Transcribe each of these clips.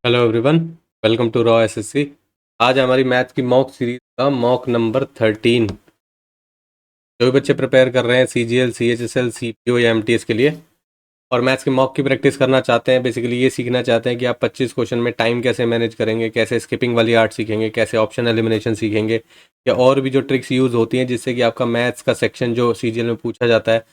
Hello everyone, welcome to raw SSC. आज हमारी math की मॉक सीरीज का मॉक नंबर 13। जो भी बच्चे प्रिपेयर कर रहे हैं सीजीएल, सीएचएसएल, सीपीओ या एमटीएस के लिए और मैथ्स की मॉक की प्रैक्टिस करना चाहते हैं, बेसिकली ये सीखना चाहते हैं कि आप 25 क्वेश्चन में टाइम कैसे मैनेज करेंगे, कैसे स्किपिंग वाली आर्ट सीखेंगे, कैसे ऑप्शन एलिमिनेशन सीखेंगे या और भी जो ट्रिक्स यूज़ होती हैं जिससे कि आपका मैथ्स का सेक्शन जो सीजीएल में पूछा जाता है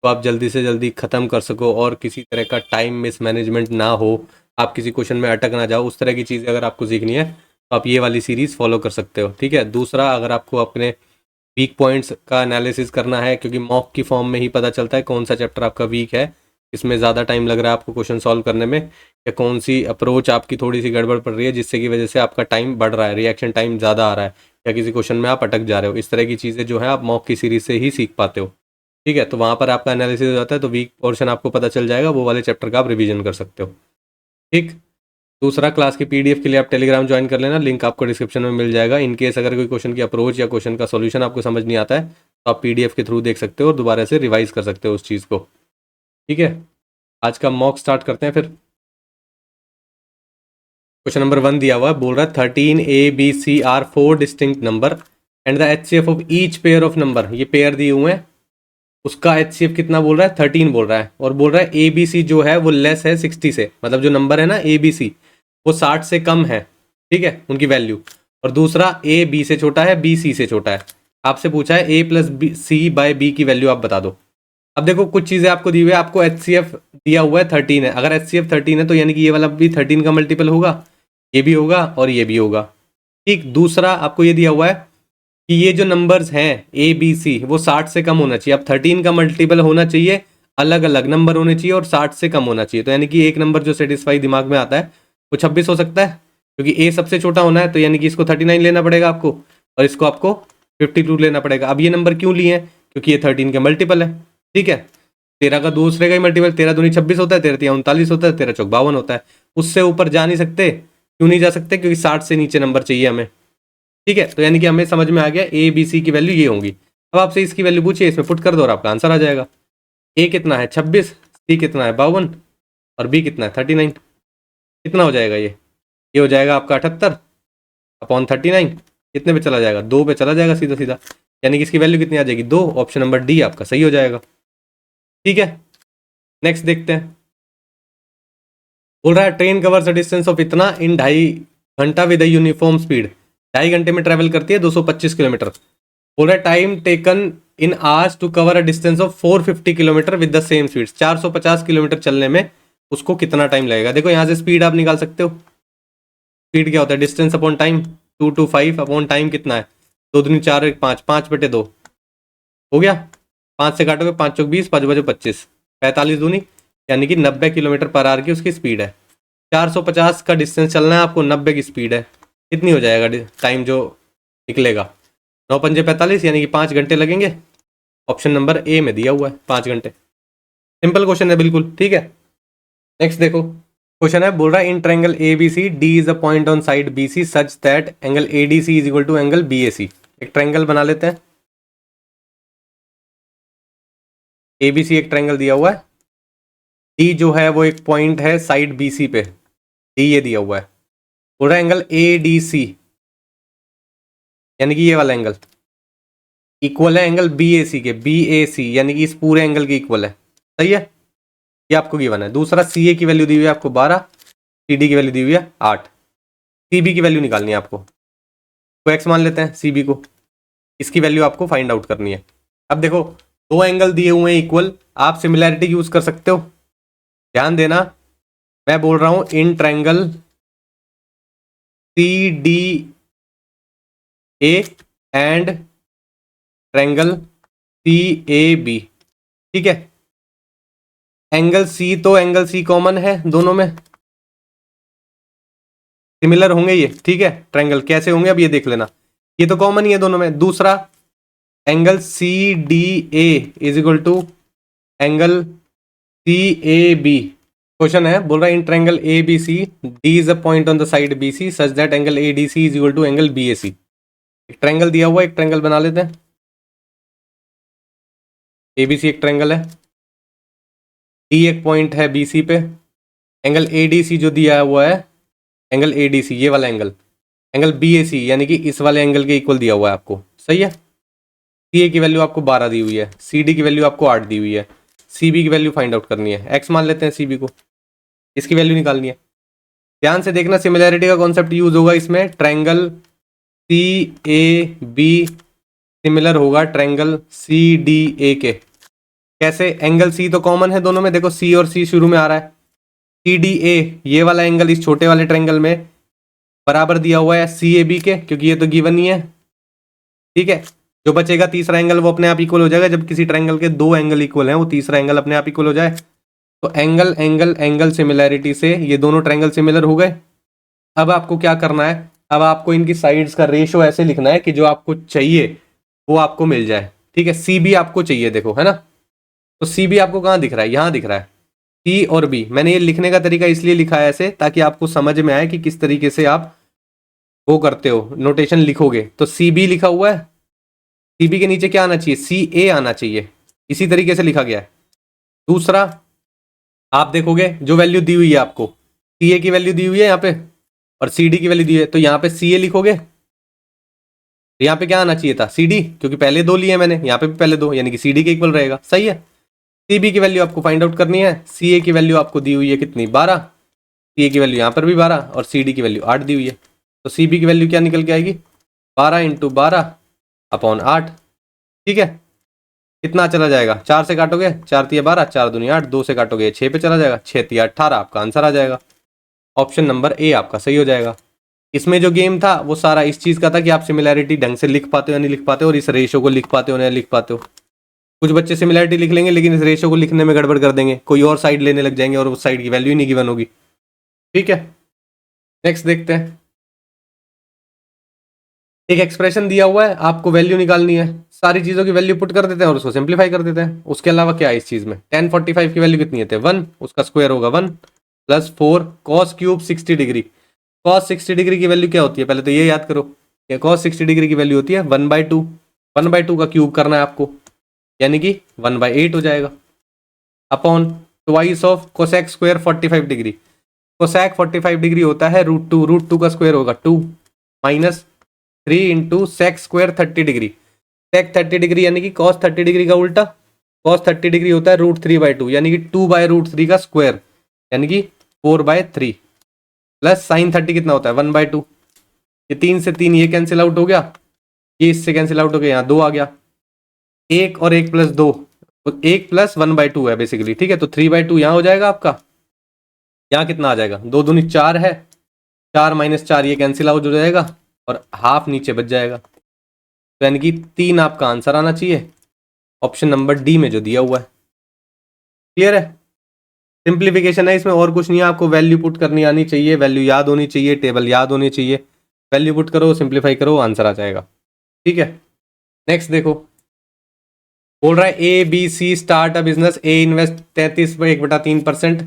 तो आप जल्दी से जल्दी ख़त्म कर सको और किसी तरह का टाइम मिसमैनेजमेंट ना हो, आप किसी क्वेश्चन में अटक ना जाओ। उस तरह की चीज़ें अगर आपको सीखनी है तो आप ये वाली सीरीज़ फॉलो कर सकते हो। ठीक है। दूसरा, अगर आपको अपने वीक पॉइंट्स का एनालिसिस करना है, क्योंकि मॉक की फॉर्म में ही पता चलता है कौन सा चैप्टर आपका वीक है, इसमें ज़्यादा टाइम लग रहा है आपको क्वेश्चन सॉल्व करने में, या कौन सी अप्रोच आपकी थोड़ी सी गड़बड़ पड़ रही है जिससे की वजह से आपका टाइम बढ़ रहा है, रिएक्शन टाइम ज़्यादा आ रहा है, या किसी क्वेश्चन में आप अटक जा रहे हो। इस तरह की चीज़ें जो है आप मॉक की सीरीज से ही सीख पाते हो। ठीक है। तो वहाँ पर आपका एनालिसिस हो जाता है, तो वीक पोर्शन आपको पता चल जाएगा, वो वाले चैप्टर का आप रिवीजन कर सकते हो। ठीक। दूसरा, क्लास की पीडीएफ के लिए आप टेलीग्राम ज्वाइन कर लेना, लिंक आपको डिस्क्रिप्शन में मिल जाएगा। इन केस अगर कोई क्वेश्चन की अप्रोच या क्वेश्चन का सॉल्यूशन आपको समझ नहीं आता है तो आप पीडीएफ के थ्रू देख सकते हो और दोबारा से रिवाइज कर सकते हो उस चीज़ को। ठीक है। आज का मॉक स्टार्ट करते हैं फिर। क्वेश्चन नंबर 1 दिया हुआ है, बोल रहा है 13 A B C are 4 distinct number and the HCF of each pair of number. ये पेयर दिए हुए हैं, उसका HCF कितना बोल रहा है, 13 बोल रहा है, और बोल रहा है ABC जो है वो लेस है 60 से, मतलब जो नंबर है ना ABC वो 60 से कम है। ठीक है, उनकी वैल्यू। और दूसरा, A B से छोटा है, B C से छोटा है। आपसे पूछा है A plus C by B की वैल्यू आप बता दो। अब देखो, कुछ चीज़ें आपको दी हुई है, आपको HCF दिया हुआ है 13 है। अगर HCF 13 है तो यानी कि ये वाला भी 13 का मल्टीपल होगा, ये भी होगा और ये भी होगा। ठीक। दूसरा, आपको ये दिया हुआ है कि ये जो नंबर्स हैं ABC वो 60 से कम होना चाहिए। अब 13 का मल्टीपल होना चाहिए, अलग अलग नंबर होने चाहिए और 60 से कम होना चाहिए। तो यानी कि एक नंबर जो सेटिस्फाई दिमाग में आता है वो 26 हो सकता है, क्योंकि A सबसे छोटा होना है, तो यानी कि इसको 39 लेना पड़ेगा आपको और इसको आपको 52 लेना पड़ेगा। अब ये नंबर क्यों लिए हैं, क्योंकि ये 13 के मल्टीपल है। ठीक है। 13 का दूसरे का ही मल्टीपल, 13 दूनी 26 होता है, 13 तिया 39 होता है, 13 चौक 52 होता है। उससे ऊपर जा नहीं सकते। क्यों नहीं जा सकते, क्योंकि 60 से नीचे नंबर चाहिए हमें। ठीक है। तो यानी कि हमें समझ में आ गया ABC की वैल्यू ये होंगी। अब आपसे इसकी वैल्यू पूछिए, इसमें पुट कर दो और आपका आंसर आ जाएगा। A कितना है 26, C कितना है 52 और B कितना है 39। कितना हो जाएगा ये हो जाएगा आपका 78 अपॉन 39। कितने पे चला जाएगा, 2 पे चला जाएगा सीधा सीधा। यानी कि इसकी वैल्यू कितनी आ जाएगी, 2। ऑप्शन नंबर डी आपका सही हो जाएगा। ठीक है। नेक्स्ट देखते हैं। बोल रहा है train covers a distance of इतना इन 2.5 घंटा विद यूनिफॉर्म स्पीड। 2.5 घंटे में ट्रेवल करती है 225 किलोमीटर। बोल रहा है time taken in hours to cover a distance of 450 kilometre with the same speed. 450 kilometre चलने में उसको कितना टाइम लगेगा। देखो यहाँ से स्पीड आप निकाल सकते हो। स्पीड क्या होता है, distance upon time. 225 upon time कितना है, 2 दूनी 4 1 5, 5/2 हो गया। 5 से काटोगे 5 चौक 20, 5 बजे 25, 45 दूनी यानी कि 90 किलोमीटर पर आवर की उसकी स्पीड है। 450 का डिस्टेंस चलना है आपको, 90 की स्पीड है। कितनी हो जाएगा टाइम जो निकलेगा, 9 पंजे 45 यानी कि 5 घंटे लगेंगे। ऑप्शन नंबर ए में दिया हुआ है 5 घंटे। सिंपल क्वेश्चन है बिल्कुल। ठीक है। नेक्स्ट देखो, क्वेश्चन है, बोल रहा है in triangle ABC D is a point on side BC such that angle ADC is equal to angle BAC। एक ट्रायंगल बना लेते हैं। ABC एक ट्रायंगल दिया हुआ है, D जो है वो एक पॉइंट है साइड BC पे, D ये दिया हुआ है। बोल रहा है एंगल ADC यानी कि ये वाला एंगल इक्वल है एंगल BAC के, BAC यानी कि इस पूरे एंगल के इक्वल है। सही है, ये आपको गिवन है। दूसरा, CA की वैल्यू दी हुई है आपको 12, CD की वैल्यू दी हुई है 8, CB की वैल्यू निकालनी है आपको। तो x मान लेते हैं CB को, इसकी वैल्यू आपको फाइंड आउट करनी है। अब देखो, दो एंगल दिए हुए हैं इक्वल, आप सिमिलैरिटी यूज कर सकते हो। ध्यान देना, मैं बोल रहा हूं in triangle CDA and triangle CAB। ठीक है। एंगल C तो एंगल C कॉमन है दोनों में, सिमिलर होंगे ये। ठीक है। ट्रायंगल कैसे होंगे अब ये देख लेना, ये तो कॉमन ही है दोनों में। दूसरा, angle CDA is equal to angle CAB। Question है, बोल रहा है in triangle ABC D is a point on the side BC such that angle ADC is equal to angle BAC। एक ट्रायंगल दिया हुआ है, एक ट्रायंगल बना लेते हैं। ABC एक ट्रायंगल है, D एक पॉइंट है BC पे, एंगल ADC जो दिया हुआ है एंगल ADC ये वाला एंगल, एंगल BAC यानी कि इस वाले एंगल के इक्वल दिया हुआ है आपको, सही है। CA की वैल्यू आपको 12 दी हुई है, CD की वैल्यू आपको 8 दी हुई है, CB की वैल्यू फाइंड आउट करनी है, x मान लेते हैं CB को, इसकी वैल्यू निकालनी है। ध्यान से देखना, सिमिलैरिटी का कॉन्सेप्ट यूज होगा इसमें। ट्रायंगल CAB सिमिलर होगा ट्रायंगल CDA के। कैसे? एंगल C तो कॉमन है दोनों में, देखो C और C शुरू में आ रहा है। CDA ये वाला एंगल इस छोटे वाले ट्रायंगल में बराबर दिया हुआ है CAB के, क्योंकि ये तो गिवन ही है, ठीक है। जो बचेगा तीसरा एंगल वो अपने आप इक्वल हो जाएगा। जब किसी ट्रायंगल के दो एंगल इक्वल हैं, वो तीसरा एंगल अपने आप इक्वल हो जाए। तो एंगल एंगल एंगल सिमिलैरिटी से ये दोनों ट्रायंगल सिमिलर हो गए। अब आपको क्या करना है, अब आपको इनकी साइड्स का रेशियो ऐसे लिखना है कि जो आपको चाहिए वो आपको मिल जाए, ठीक है। CB आपको चाहिए, देखो है ना, तो CB आपको कहाँ दिख रहा है? यहाँ दिख रहा है। C और B, मैंने ये लिखने का तरीका इसलिए लिखा है ऐसे ताकि आपको समझ में आए कि किस तरीके से आप वो करते हो, नोटेशन लिखोगे। तो CB लिखा हुआ है, CB के नीचे क्या आना चाहिए? CA आना चाहिए, इसी तरीके से लिखा गया है। दूसरा, आप देखोगे जो वैल्यू दी हुई है आपको, CA की वैल्यू दी हुई है यहाँ पे और CD की वैल्यू दी है, तो यहाँ पे CA लिखोगे, तो यहाँ पे क्या आना चाहिए था? CD, क्योंकि पहले दो लिए मैंने, यहाँ पे भी पहले दो, यानी कि CD के इक्वल रहेगा, सही है। CB की वैल्यू आपको फाइंड आउट करनी है। CA की वैल्यू आपको दी हुई है कितनी? 12। CA की वैल्यू यहाँ पर भी 12 और CD की वैल्यू 8 दी हुई है। तो CB की वैल्यू क्या निकल के आएगी? 12 × 12/8, ठीक है। कितना चला जाएगा? 4 से काटोगे, 4 तिया 12, 4 दूनी 8, 2 से काटोगे 6 पे चला जाएगा, 6 तिया 18, आपका आंसर आ जाएगा। ऑप्शन नंबर A आपका सही हो जाएगा। इसमें जो गेम था वो सारा इस चीज़ का था कि आप सिमिलैरिटी ढंग से लिख पाते हो या नहीं लिख पाते हो, और इस रेशो को लिख पाते हो या नहीं लिख पाते हो। कुछ बच्चे सिमिलैरिटी लिख लेंगे लेकिन इस रेशो को लिखने में गड़बड़ कर देंगे, कोई और साइड लेने लग जाएंगे और उस साइड की वैल्यू ही नहीं गिवन होगी, ठीक है। नेक्स्ट देखते हैं। एक एक्सप्रेशन दिया हुआ है, आपको वैल्यू निकालनी है। सारी चीज़ों की वैल्यू पुट कर देते हैं और उसको सिंप्लीफाई कर देते हैं। उसके अलावा क्या है इस चीज़ में? tan 45 की वैल्यू कितनी है? 1, उसका स्क्वायर होगा 1 + 4 cos cube 60 degree. cos 60 degree की वैल्यू क्या होती है? पहले तो ये याद करो, ये cos 60 डिग्री की वैल्यू होती है 1/2। 1/2 का क्यूब करना है आपको, यानी कि 1/8 हो जाएगा, upon twice of cosec square 45 degree. Cosec 45 degree होता है √2, √2 का स्क्वायर होगा 2 माइनस 3 × सेक स्क्वायर 30 डिग्री। सेक 30 डिग्री यानी कि cos 30 डिग्री का उल्टा। cos 30 डिग्री होता है √3/2, यानी कि 2/√3 का स्क्वायर, यानी कि 4/3 प्लस sin 30 कितना होता है? 1/2। ये 3 से 3 ये कैंसिल आउट हो गया, ये इससे कैंसिल आउट हो गया, यहाँ 2 आ गया। 1 और 1 + 2, तो 1 + 1/2 है बेसिकली, ठीक है। तो 3/2 यहाँ हो जाएगा आपका। यहाँ कितना आ जाएगा? 2 दूनी 4 है, 4 - 4 ये कैंसिल आउट हो जाएगा और हाफ नीचे बच जाएगा। तो यानी कि 3 आपका आंसर आना चाहिए, ऑप्शन नंबर D में जो दिया हुआ है। क्लियर है? सिंप्लीफिकेशन है इसमें, और कुछ नहीं है। आपको वैल्यू पुट करनी आनी चाहिए, वैल्यू याद होनी चाहिए, टेबल याद होनी चाहिए। वैल्यू पुट करो, सिंप्लीफाई करो, आंसर आ जाएगा, ठीक है। नेक्स्ट देखो, बोल रहा है ABC start a business. A invest 33.1/3%,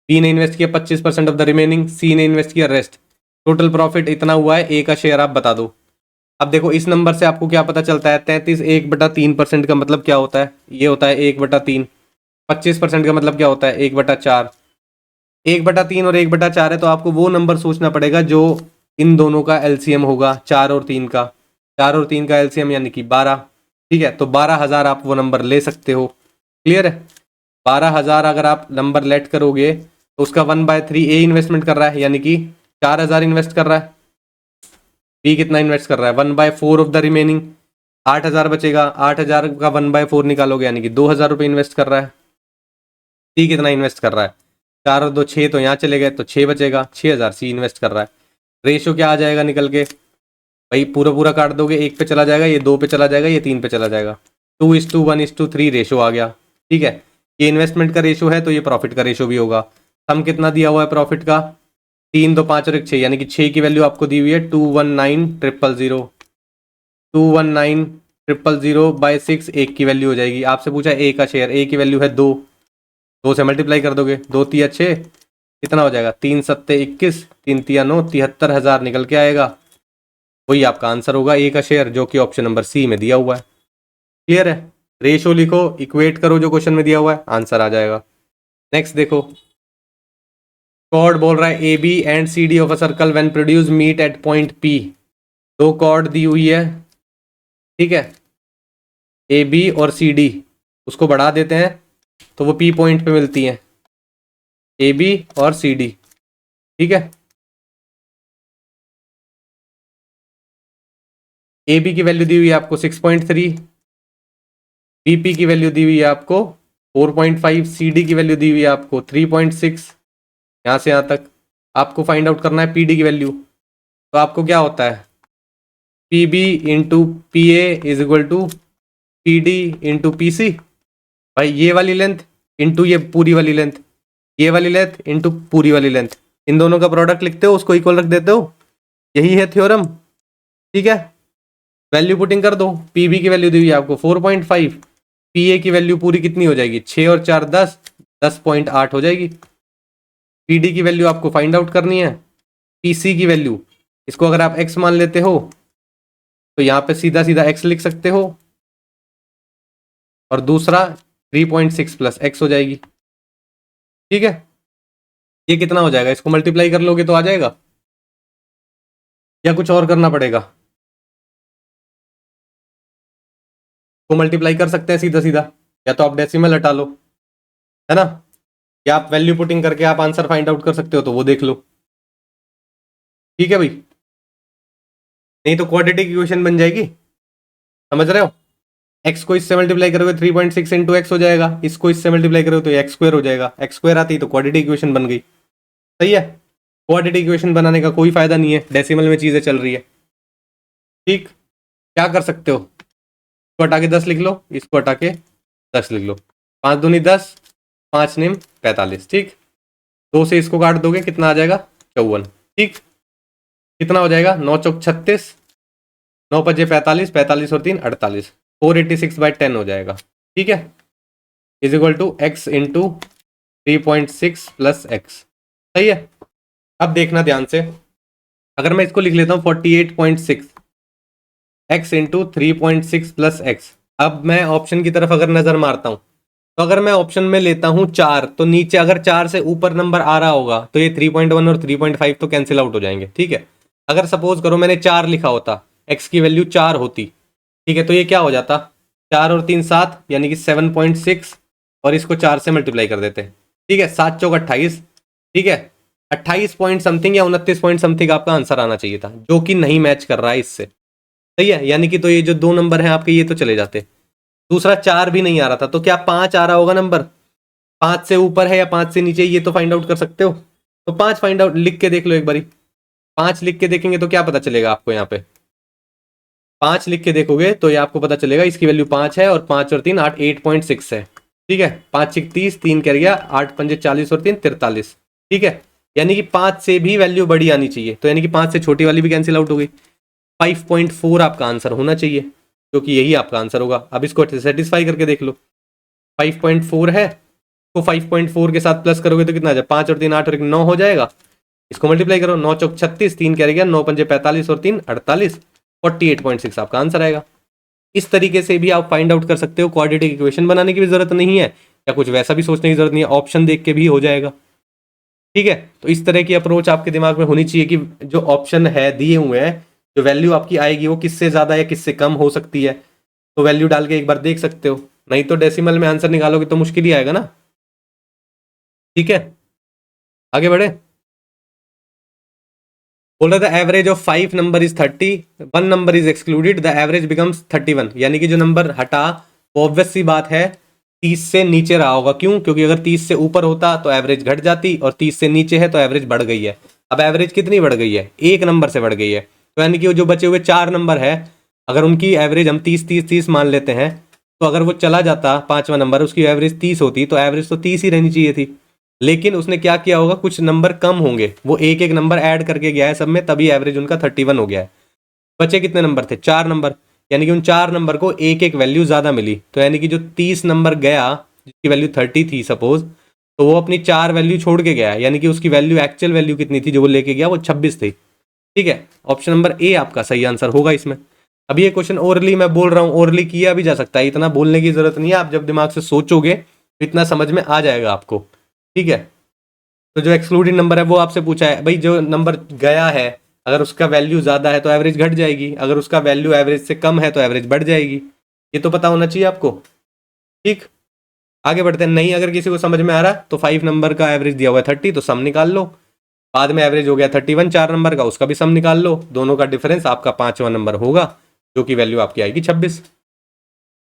B ने इन्वेस्ट किया 25% ऑफ द रिमेनिंग, C ने इन्वेस्ट किया रेस्ट। टोटल प्रॉफिट इतना हुआ है, A का शेयर आप बता दो। अब देखो इस नंबर से आपको क्या पता चलता है? 33 1/3% का मतलब क्या होता है? ये होता है 1/3। 25% का मतलब क्या होता है? 1/4। 1/3 और 1/4 है, तो आपको वो नंबर सोचना पड़ेगा जो इन दोनों का एलसीएम होगा, 4 और 3 का। 4 और 3 का एलसीएम यानी कि 12, ठीक है। तो 12,000 आप वो नंबर ले सकते हो। क्लियर है? 12,000 अगर आप नंबर लेट करोगे तो उसका 1/3 A इन्वेस्टमेंट कर रहा है, यानी कि 4,000 इन्वेस्ट कर रहा है। B कितना इन्वेस्ट कर रहा है? 1/4 ऑफ द रिमेनिंग, 8,000 बचेगा। 8,000 का 1/4 निकालोगे, यानी कि 2,000 रुपये इन्वेस्ट कर रहा है। C कितना इन्वेस्ट कर रहा है? 4 और 2 6, तो यहाँ चले गए तो 6 बचेगा, 6,000 C इन्वेस्ट कर रहा है। रेशो क्या आ जाएगा निकल के? भाई पूरा पूरा काट दोगे, 1 पे चला जाएगा, ये 2 पे चला जाएगा, ये 3 पे चला जाएगा। 2:1:3 रेशो आ गया, ठीक है। ये इन्वेस्टमेंट का रेशो है तो ये प्रॉफिट का रेशो भी होगा। सम कितना दिया हुआ है प्रॉफिट का? 3 2 5 और 1 6, यानी कि 6 की वैल्यू आपको दी हुई है 219,000। 219,000/6 1 की वैल्यू हो जाएगी। आपसे पूछा A का शेयर, A की वैल्यू है 2, 2 से मल्टीप्लाई कर दोगे, 2 तिया 6, कितना हो जाएगा? 3 7 21, 3 तिया 9, 73,000 निकल के आएगा। वही आपका आंसर होगा A का शेयर, जो कि ऑप्शन नंबर C में दिया हुआ है। क्लियर है? रेशो लिखो, इक्वेट करो जो क्वेश्चन में दिया हुआ है, आंसर आ जाएगा। नेक्स्ट देखो, कॉर्ड बोल रहा है A B and C D of a circle when produce meet at point P. दो कॉर्ड दी हुई है, ठीक है, ए बी और सी डी, उसको बढ़ा देते हैं तो वो पी पॉइंट पे मिलती हैं, ए बी और सी डी, ठीक है। ए बी की वैल्यू दी हुई है आपको 6.3, बी पी की वैल्यू दी हुई है आपको 4.5, सी डी की वैल्यू दी हुई है आपको 3.6। यहाँ से यहाँ तक आपको फाइंड आउट करना है पी डी की वैल्यू। तो आपको क्या होता है, P B into P A is equal to P D into P C. भाई ये वाली लेंथ इंटू ये पूरी वाली लेंथ, ये वाली लेंथ इंटू पूरी वाली लेंथ, इन दोनों का प्रोडक्ट लिखते हो, उसको इक्वल रख देते हो, यही है थ्योरम, ठीक है। वैल्यू पुटिंग कर दो, पी बी की वैल्यू दी हुई है आपको 4.5, पी ए की वैल्यू पूरी कितनी हो जाएगी, 6 और 4 10, 10.8 हो जाएगी। पी डी की वैल्यू आपको फाइंड आउट करनी है, पी सी की वैल्यू, इसको अगर आप x मान लेते हो तो यहाँ पे सीधा सीधा x लिख सकते हो, और दूसरा 3.6 प्लस x हो जाएगी, ठीक है। ये कितना हो जाएगा, इसको मल्टीप्लाई कर लोगे तो आ जाएगा, या कुछ और करना पड़ेगा? को मल्टीप्लाई कर सकते हैं सीधा सीधा, या तो आप डेसिमल हटा लो, है ना, या आप वैल्यू पुटिंग करके आप आंसर फाइंड आउट कर सकते हो, तो वो देख लो, ठीक है भाई। नहीं तो क्वाड्रेटिक इक्वेशन बन जाएगी, समझ रहे हो। x को इससे मल्टीप्लाई करोगे 3.6 इंटू एक्स हो जाएगा, इसको इससे मल्टीप्लाई करोगे तो एक्स स्क्वायर हो जाएगा, एक्स स्क्वायर आती तो क्वाड्रेटिक इक्वेशन बन गई, सही है। क्वाड्रेटिक इक्वेशन बनाने का कोई फायदा नहीं है, डेसिमल में चीजें चल रही है, ठीक। क्या कर सकते हो, इसको हटा के 10 लिख लो, इसको हटा के 10 लिख लो, 5 दूनी 10, 5 निम 45, ठीक। 2 से इसको काट दोगे कितना आ जाएगा, 54, ठीक। कितना हो जाएगा, 9 चौक 36, 9 पचे 45, 45 और 3 48, 486/10 हो जाएगा, ठीक है। Is equal to X into 3.6 plus X, सही है। अब देखना ध्यान से, अगर मैं इसको लिख लेता हूँ 48.6 एक्स इंटू 3.6 प्लस एक्स। अब मैं ऑप्शन की तरफ अगर नजर मारता हूँ, तो अगर मैं ऑप्शन में लेता हूँ 4, तो नीचे अगर 4 से ऊपर नंबर आ रहा होगा तो ये 3.1 और 3.5 तो कैंसिल आउट हो जाएंगे, ठीक है। अगर सपोज करो मैंने 4 लिखा होता, एक्स की वैल्यू 4 होती, ठीक है, तो ये क्या हो जाता, 4 और 3 7, यानी कि 7.6, और इसको 4 से मल्टीप्लाई कर देते, ठीक है, 7 चौक 28, ठीक है, 28 पॉइंट समथिंग या 29 पॉइंट समथिंग आपका आंसर आना चाहिए था, जो कि नहीं मैच कर रहा है इससे, सही है। यानी कि तो ये जो 2 नंबर हैं आपके ये तो चले जाते, दूसरा 4 भी नहीं आ रहा था, तो क्या 5 आ रहा होगा नंबर, 5 से ऊपर है या 5 से नीचे, ये तो फाइंड आउट कर सकते हो। तो 5 फाइंड आउट लिख के देख लो एक बारी, 5 लिख के देखेंगे तो क्या पता चलेगा आपको, यहाँ पे 5 लिख के देखोगे तो ये आपको पता चलेगा इसकी वैल्यू 5 है, और 5 और 3 8, 8.6 है, ठीक है। 5 6 30, 3 कर गया 8 पंजे 40 और 3 43, ठीक है। यानी कि 5 से भी वैल्यू बड़ी आनी चाहिए, तो यानी कि 5 से छोटी वाली भी कैंसिल आउट हो गई। 5.4 आपका आंसर होना चाहिए, क्योंकि यही आपका आंसर होगा। अब इसको सेटिस्फाई करके देख लो, 5.4 है, तो 5.4 के साथ प्लस करोगे तो कितना आ जाए, 5 और 3 8 और 9 हो जाएगा। इसको मल्टीप्लाई करो, 9 चौक 36, 3 क्या रह गया 9 पंजे 45 और 3 48, 48.6 आपका आंसर आएगा। इस तरीके से भी आप फाइंड आउट कर सकते हो, क्वाड्रेटिक इक्वेशन बनाने की भी जरूरत नहीं है, या कुछ वैसा भी सोचने की जरूरत नहीं है, ऑप्शन देख के भी हो जाएगा, ठीक है। तो इस तरह की अप्रोच आपके दिमाग में होनी चाहिए कि जो ऑप्शन है दिए हुए हैं, जो वैल्यू आपकी आएगी वो किससे ज्यादा या किससे कम हो सकती है, तो वैल्यू डाल के एक बार देख सकते हो, नहीं तो डेसिमल में आंसर निकालोगे तो मुश्किल ही आएगा ना, ठीक है। आगे बढ़े, बोल रहा था average of 5 number is 30, 1 number is excluded, the average becomes 31। यानी कि जो नंबर हटा वो ऑब्वियस सी बात है 30 से नीचे रहा होगा, क्यों, क्योंकि अगर 30 से ऊपर होता तो एवरेज घट जाती, और 30 से नीचे है तो एवरेज बढ़ गई है। अब एवरेज कितनी बढ़ गई है, 1 नंबर से बढ़ गई है, तो यानी कि जो बचे हुए 4 नंबर है, अगर उनकी एवरेज हम 30 30 30 मान लेते हैं, तो अगर वो चला जाता 5वां नंबर, उसकी एवरेज 30 होती, तो एवरेज तो 30 ही रहनी चाहिए थी। लेकिन उसने क्या किया होगा, कुछ नंबर कम होंगे, वो एक एक नंबर ऐड करके गया है सब में, तभी एवरेज उनका 31 हो गया है। बचे कितने नंबर थे, 4 नंबर, यानी कि उन 4 नंबर को एक एक वैल्यू ज्यादा मिली, तो यानी कि जो 30 नंबर गया जिसकी वैल्यू 30 थी सपोज, तो वो अपनी 4 वैल्यू छोड़ के गया, यानी कि उसकी वैल्यू एक्चुअल वैल्यू कितनी थी जो वो लेके गया, वो 26 थी, ठीक है। ऑप्शन नंबर ए आपका सही आंसर होगा इसमें। अब ये क्वेश्चन ओरली मैं बोल रहा हूँ, ओरली किया भी जा सकता है, इतना बोलने की जरूरत नहीं है, आप जब दिमाग से सोचोगे तो इतना समझ में आ जाएगा आपको, ठीक है। तो जो एक्सक्लूडेड नंबर है वो आपसे पूछा है भाई, जो नंबर गया है अगर उसका वैल्यू ज़्यादा है तो एवरेज घट जाएगी, अगर उसका वैल्यू एवरेज से कम है तो एवरेज बढ़ जाएगी। ये तो पता होना चाहिए आपको। ठीक, आगे बढ़ते हैं। नहीं अगर किसी को समझ में आ रहा तो 5 नंबर का एवरेज दिया हुआ है 30, तो सम निकाल लो। बाद में एवरेज हो गया 31 4 नंबर का, उसका भी सम निकाल लो। दोनों का डिफरेंस आपका 5वां नंबर होगा, जो कि वैल्यू आपकी आएगी 26।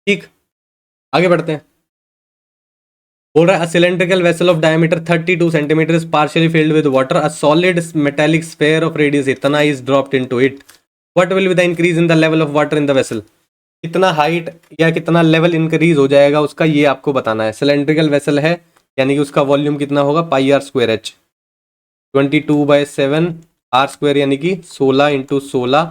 ठीक, आगे बढ़ते हैं। बोल रहा है cylindrical vessel of diameter 32 centimetre is partially filled with water, a solid metallic sphere of radius इतना is dropped into it, what will be the increase in the level of water in the vessel. कितना height या कितना level increase हो जाएगा उसका, ये आपको बताना है। सिलेंड्रिकल वेसल है यानी कि उसका वॉल्यूम कितना होगा, pi r square h, 22/7 r square यानी कि 16 इंटू 16।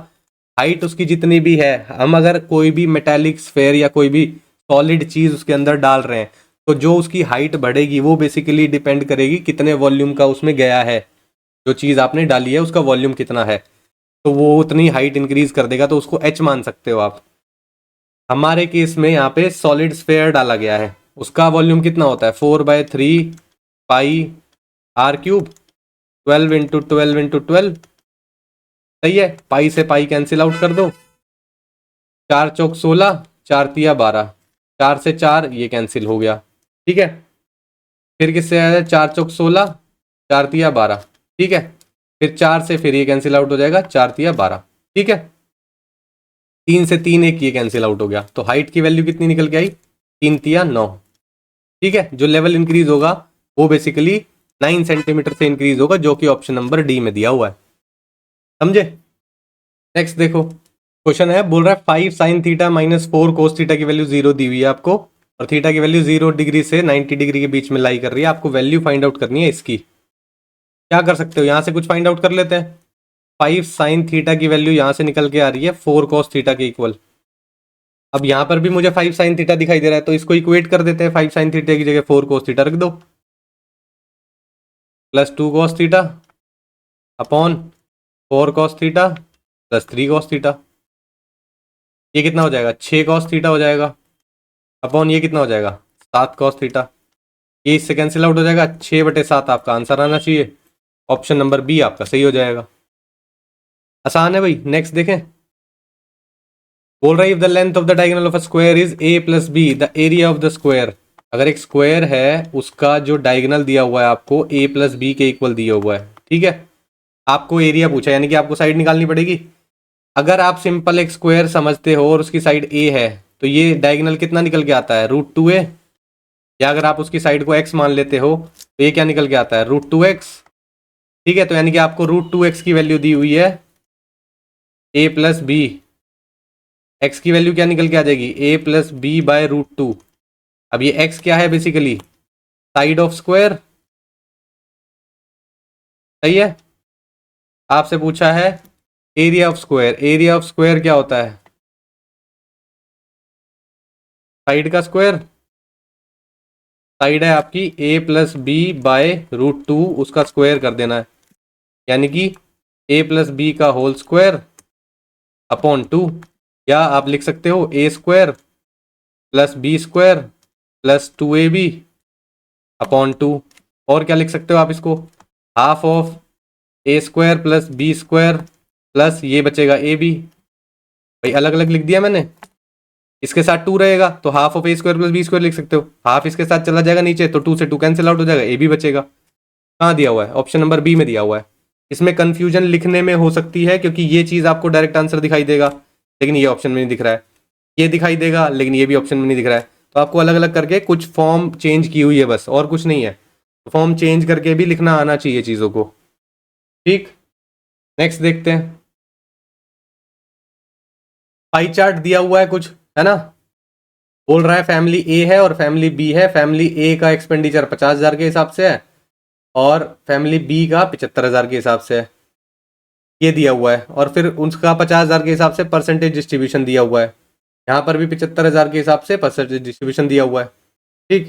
हाइट उसकी जितनी भी है, हम अगर कोई भी मेटेलिक स्फेयर या कोई भी सॉलिड चीज उसके अंदर डाल रहे हैं तो जो उसकी हाइट बढ़ेगी वो बेसिकली डिपेंड करेगी कितने वॉल्यूम का उसमें गया है। जो चीज़ आपने डाली है उसका वॉल्यूम कितना है, तो वो उतनी हाइट इंक्रीज कर देगा, तो उसको एच मान सकते हो आप। हमारे केस में यहाँ पे सॉलिड स्फेयर डाला गया है, उसका वॉल्यूम कितना होता है 4/3 पाई आर क्यूब, 12 × 12 × 12। सही है, पाई से पाई कैंसिल आउट कर दो, 4 चौक 16, 4 तिया 12, 4 से 4 ये कैंसिल हो गया। ठीक है, फिर किससे आया, 4 चौक 16, 4 तिया 12। ठीक है, फिर 4 से फिर ये कैंसिल आउट हो जाएगा, 4 तिया 12। ठीक है, 3 से 3 एक ये कैंसिल आउट हो गया, तो हाइट की वैल्यू कितनी निकल के आई, 3 तिया 9। ठीक है, जो लेवल इंक्रीज होगा वो बेसिकली 9 सेंटीमीटर से इंक्रीज होगा, जो कि ऑप्शन नंबर डी में दिया हुआ है। समझे। नेक्स्ट देखो, क्वेश्चन है, बोल रहा है 5 sin theta minus 4 cos theta की वैल्यू 0 दी हुई है आपको, और थीटा की वैल्यू 0 डिग्री से 90 डिग्री के बीच में लाई कर रही है। आपको वैल्यू फाइंड आउट करनी है इसकी। क्या कर सकते हो, यहां से कुछ फाइंड आउट कर लेते हैं। 5 sin थीटा की वैल्यू यहां से निकल के आ रही है 4 cos थीटा के इक्वल। अब यहां पर भी मुझे 5 sin थीटा दिखाई दे रहा है, तो इसको इक्वेट कर देते हैं। 5 sin थीटा की जगह 4 cos थीटा रख दो, plus 2 cos theta upon 4 cos theta plus 3 cos theta. ये कितना हो जाएगा, 6 cos थीटा हो जाएगा, अपॉन ये कितना हो जाएगा, 7 cos थीटा। ये इससे कैंसिल आउट हो जाएगा, 6/7 आपका आंसर आना चाहिए। ऑप्शन नंबर बी आपका सही हो जाएगा। आसान है भाई। नेक्स्ट देखें, बोल रहा है if the length of the diagonal of a square is a plus B, the area of the square. अगर एक स्क्वायर है उसका जो डायगोनल दिया हुआ है आपको a प्लस बी के इक्वल दिया हुआ है। ठीक है, आपको एरिया पूछा, यानी कि आपको साइड निकालनी पड़ेगी। अगर आप सिंपल एक स्क्वायर समझते हो और उसकी साइड a है, तो ये डायगोनल कितना निकल के आता है, √2a। या अगर आप उसकी साइड को x मान लेते हो तो ये क्या निकल के आता है, √2x। ठीक है, तो यानी कि आपको √2x की वैल्यू दी हुई है a प्लस बी। एक्स की वैल्यू क्या निकल के आ जाएगी, a प्लस बी बाय √2। अब ये x क्या है, बेसिकली साइड ऑफ स्क्वायर। सही है, आपसे पूछा है area of square. Area of square क्या होता है, साइड का स्क्वायर। साइड है आपकी a प्लस बी बाय √2, उसका स्क्वायर कर देना है, यानी कि a प्लस बी का होल स्क्वायर अपॉन 2। या आप लिख सकते हो a square plus B square plus 2ab upon 2। और क्या लिख सकते हो आप इसको, half of a square plus B square plus ये बचेगा ab। भाई अलग अलग लिख दिया मैंने, इसके साथ 2 रहेगा तो half of a square plus B square लिख सकते हो। हाफ इसके साथ चला जाएगा नीचे तो 2 से 2 कैंसिल आउट हो जाएगा, a भी बचेगा। कहाँ दिया हुआ है, ऑप्शन नंबर बी में दिया हुआ है। इसमें कंफ्यूजन लिखने में हो सकती है, क्योंकि ये चीज़ आपको डायरेक्ट आंसर दिखाई देगा लेकिन ये ऑप्शन में नहीं दिख रहा है, ये दिखाई देगा लेकिन ये भी ऑप्शन में नहीं दिख रहा है। तो आपको अलग अलग करके कुछ फॉर्म चेंज की हुई है बस, और कुछ नहीं है। फॉर्म चेंज करके भी लिखना आना चाहिए चीज़ों को। ठीक, नेक्स्ट देखते हैं। पाई चार्ट दिया हुआ है कुछ, है ना। बोल रहा है फैमिली ए है और फैमिली बी है। फैमिली ए का एक्सपेंडिचर 50,000 के हिसाब से है और फैमिली बी का 75,000 के हिसाब से है, ये दिया हुआ है। और फिर उसका 50,000 के हिसाब से परसेंटेज डिस्ट्रीब्यूशन दिया हुआ है। यहाँ पर भी 75,000 के हिसाब से परसेंटेज डिस्ट्रीब्यूशन दिया हुआ है। ठीक,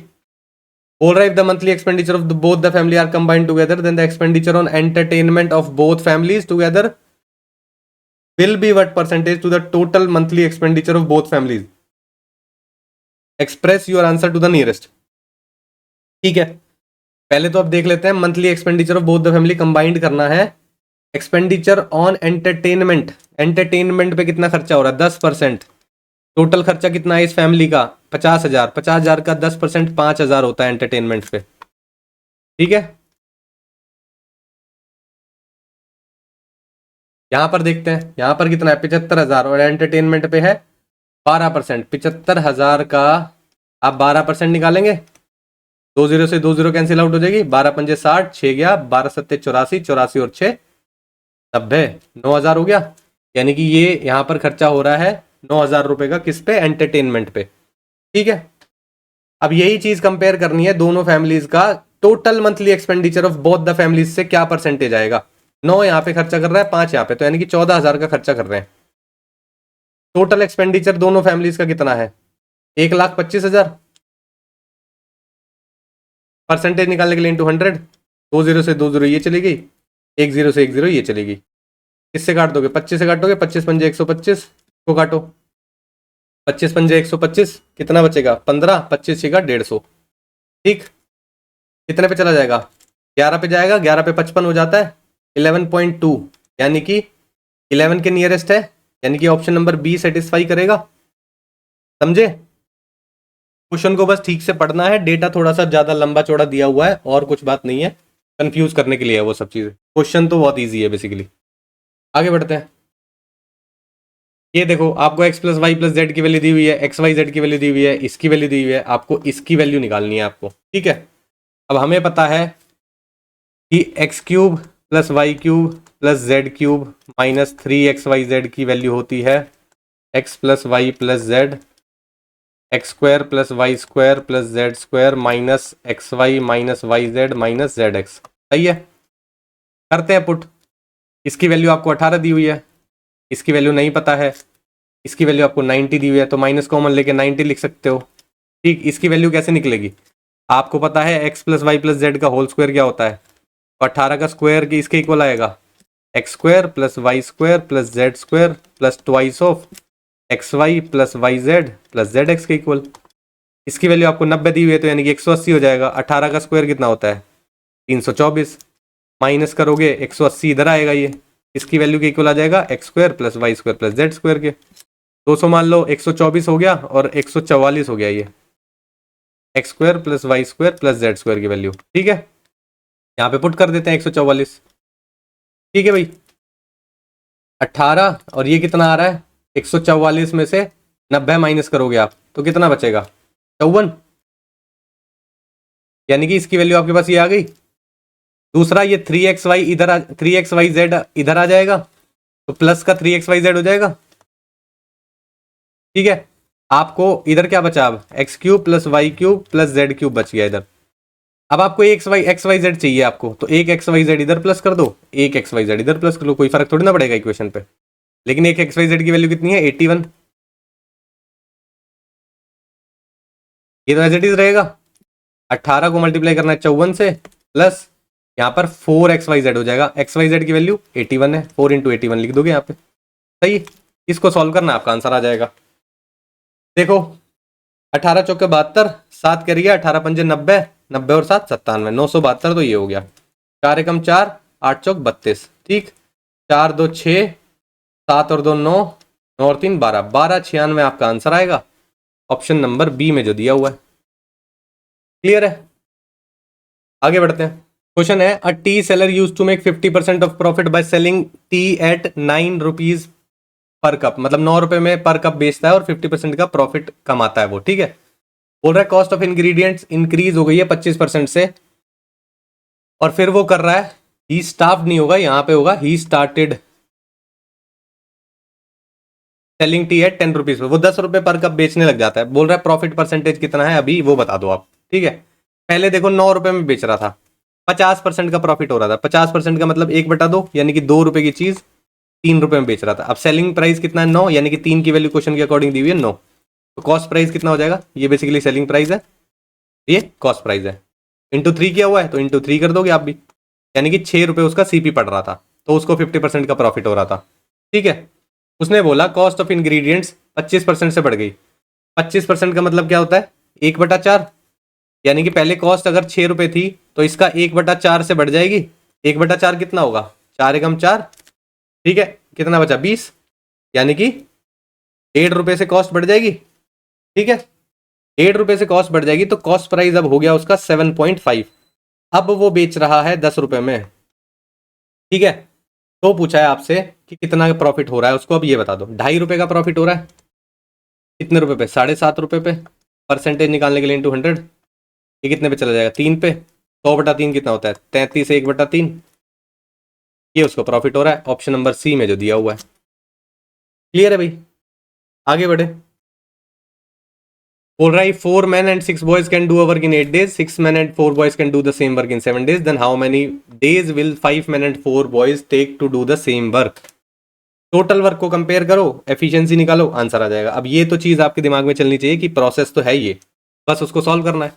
बोल रहा है if the monthly expenditure of both the family are combined together then the expenditure on entertainment of both families together will be what percentage to the total monthly expenditure of both families. Express your answer to the nearest. ठीक है, पहले तो अब देख लेते हैं monthly expenditure of both the family combined करना है। एक्सपेंडिचर ऑन एंटरटेनमेंट, एंटरटेनमेंट पे कितना खर्चा हो रहा है 10%। टोटल खर्चा कितना है इस फैमिली का 50,000, 50,000 का 10% 5,000 होता है एंटरटेनमेंट पे, ठीक है। यहां पर देखते हैं यहां पर कितना है 75,000 और एंटरटेनमेंट पे है 12%। 75,000 का आप 12% निकालेंगे, 20 से 20 कैंसिल आउट हो जाएगी, 12×5 = 60, 6 गया, 12×7 = 84, 84 और 6 90, 9,000 हो गया। यानी कि ये यहाँ पर खर्चा हो रहा है 9,000 रुपए का, किस पे, एंटरटेनमेंट पे, ठीक है। अब यही चीज कंपेयर करनी है दोनों फैमिलीज का, total monthly expenditure of both the families से क्या परसेंटेज आएगा। 9 यहाँ पे खर्चा कर रहा है, 5 यहाँ पे, तो यानी कि 14,000 का खर्चा कर रहे हैं। टोटल एक्सपेंडिचर दोनों फैमिलीज का कितना है 1,25,000। परसेंटेज निकालने के लिए इंटू 100, 20 से 20 ये चली गई, 10 से 10 ये चली गई। किससे काट दोगे 25 से काटोगे, 25×5 = 125 को काटो, 25×5 = 125 कितना बचेगा 15, 25 × 150, ठीक। कितने पे चला जाएगा 11 पे जाएगा, 11 पे 55 हो जाता है 11.2, यानी कि 11 के नियरेस्ट है, यानी कि ऑप्शन नंबर बी सेटिस्फाई करेगा। समझे, क्वेश्चन को बस ठीक से पढ़ना है, डेटा थोड़ा सा ज्यादा लंबा चौड़ा दिया हुआ है और कुछ बात नहीं है, कंफ्यूज करने के लिए है वो सब चीजें। क्वेश्चन तो बहुत इजी है बेसिकली। आगे बढ़ते हैं। ये देखो आपको x+y+z की वैल्यू दी हुई है, xy z की वैल्यू दी हुई है, इसकी वैल्यू दी हुई है, आपको इसकी वैल्यू निकालनी है आपको, ठीक है। अब हमें पता है कि x³ + y³ + z³ - 3xyz की वैल्यू होती है x + y + z, x² + y² + z² - xy - yz - zx, सही है। करते हैं पुट। इसकी वैल्यू आपको 18 दी हुई है, इसकी वैल्यू नहीं पता है, इसकी वैल्यू आपको 90 दी हुई है, तो माइनस कॉमन लेके 90 लिख सकते हो, ठीक। इसकी वैल्यू कैसे निकलेगी, आपको पता है x + y + z का होल स्क्वायर क्या होता है, तो 18 का स्क्वायर की इसके इक्वल आएगा x² + y² + z² + twice of xy + yz + zx के इक्वल। इसकी वैल्यू आपको 90 दी हुई है, तो यानी कि 180 हो जाएगा। 18 का स्क्वायर कितना होता है 324, माइनस करोगे 180 इधर आएगा, ये इसकी वैल्यू के इक्वल आ जाएगा x² + y² + z² के। 200 मान लो 124 हो गया और 144 हो गया, ये x² + y² + z² की वैल्यू, ठीक है। यहाँ पे पुट कर देते हैं 144, ठीक है भाई। 18 और ये कितना आ रहा है 144 में से 90 माइनस करोगे आप तो कितना बचेगा 54, यानी कि इसकी वैल्यू आपके पास ये आ गई। दूसरा ये 3xy इधर 3xyz इधर आ जाएगा, तो प्लस का 3xyz हो जाएगा, ठीक है। आपको इधर क्या बचा, अब x³ + y³ + z³ बच गया इधर। अब आपको एक xyz चाहिए आपको, तो एक xyz इधर प्लस कर दो, एक xyz इधर प्लस कर लो, कोई फर्क थोड़ी ना पड़ेगा इक्वेशन पे। लेकिन एक xyz की वैल्यू कितनी है 81, ये तो एज इट इज रहेगा। 18 को मल्टीप्लाई करना है 54 से, प्लस यहाँ पर 4xyz हो जाएगा, xyz की वैल्यू 81 है, 4 × 81 लिख दोगे यहाँ पे, सही। इसको सॉल्व करना आपका आंसर आ जाएगा। देखो 18 चौके 72, 7 करिए 18×5 = 90, 90 और 7 97, 972 तो ये हो गया। 4 एकम 4, 8 चौक 32, ठीक। 4 2 6, 7 और 2 9, 9 और 3 12, 1296 आपका आंसर आएगा, ऑप्शन नंबर बी में जो दिया हुआ है। क्लियर है, आगे बढ़ते हैं। क्वेश्चन है, a tea seller use to make 50% of profit by selling tea at 9 rupees per cup, मतलब 9 रुपए में पर कप बेचता है और 50% का प्रॉफिट कमाता है वो, ठीक है। बोल रहा है कॉस्ट ऑफ इंग्रेडिएंट्स इंक्रीज हो गई है 25% से, और फिर वो कर रहा है, ही स्टार्ट नहीं होगा, यहां पे होगा he started selling tea at 10 rupees पे, वो 10 रुपए पर कप बेचने लग जाता है। बोल रहा है प्रॉफिट परसेंटेज कितना है अभी वो बता दो आप, ठीक है। पहले देखो 9 रुपए में बेच रहा था, 50% का प्रॉफिट हो रहा था, 50% का मतलब 1/2, यानी कि 2 रुपए की चीज 3 रुपए में बेच रहा था। अब सेलिंग प्राइस कितना है 9, यानी कि 3 की वैल्यू क्वेश्चन के अकॉर्डिंग दी हुई है 9, तो कॉस्ट प्राइस कितना हो जाएगा, ये बेसिकली सेलिंग प्राइस है, ये कॉस्ट प्राइस है, इंटू 3 किया हुआ है तो इंटू 3 कर दोगे आप भी, यानी कि 6 रुपए उसका सीपी पड़ रहा था, तो उसको 50% का प्रॉफिट हो रहा था, ठीक है। उसने बोला कॉस्ट ऑफ इंग्रेडिएंट्स 25% से बढ़ गई, 25% का मतलब क्या होता है 1/4, यानी कि पहले कॉस्ट अगर 6 रुपए थी तो इसका 1/4 से बढ़ जाएगी। 1/4 कितना होगा, 4 एकम 4, ठीक है, कितना बचा 20, यानी कि 1.5 रुपए से कॉस्ट बढ़ जाएगी। ठीक है, 1.5 रुपए से कॉस्ट बढ़ जाएगी तो कॉस्ट प्राइस अब हो गया उसका 7.5। अब वो बेच रहा है 10 रुपए में। ठीक है, तो पूछा है आपसे कि कितना प्रॉफिट हो रहा है उसको, अब ये बता दो। 2.5 रुपए का प्रॉफिट हो रहा है, कितने रुपए पे, 7.5 रुपए पे। परसेंटेज निकालने के लिए इंटू 100, ये कितने पे चला जाएगा, 3 पे। 100/3 कितना होता है, 33, 1/3, ये उसको प्रॉफिट हो रहा है ऑप्शन नंबर सी में जो दिया हुआ है। क्लियर है भाई, आगे बढ़े। बोल रहा है 4 men and 6 boys can do a work in 8 days, 6 men and 4 boys can do the same work in 7 days, then how many days will 5 men and 4 boys take to do the same work? Total work को compare करो, efficiency निकालो, answer आ जाएगा। अब ये तो चीज आपके दिमाग में चलनी चाहिए कि प्रोसेस तो है ये, बस उसको सॉल्व करना है।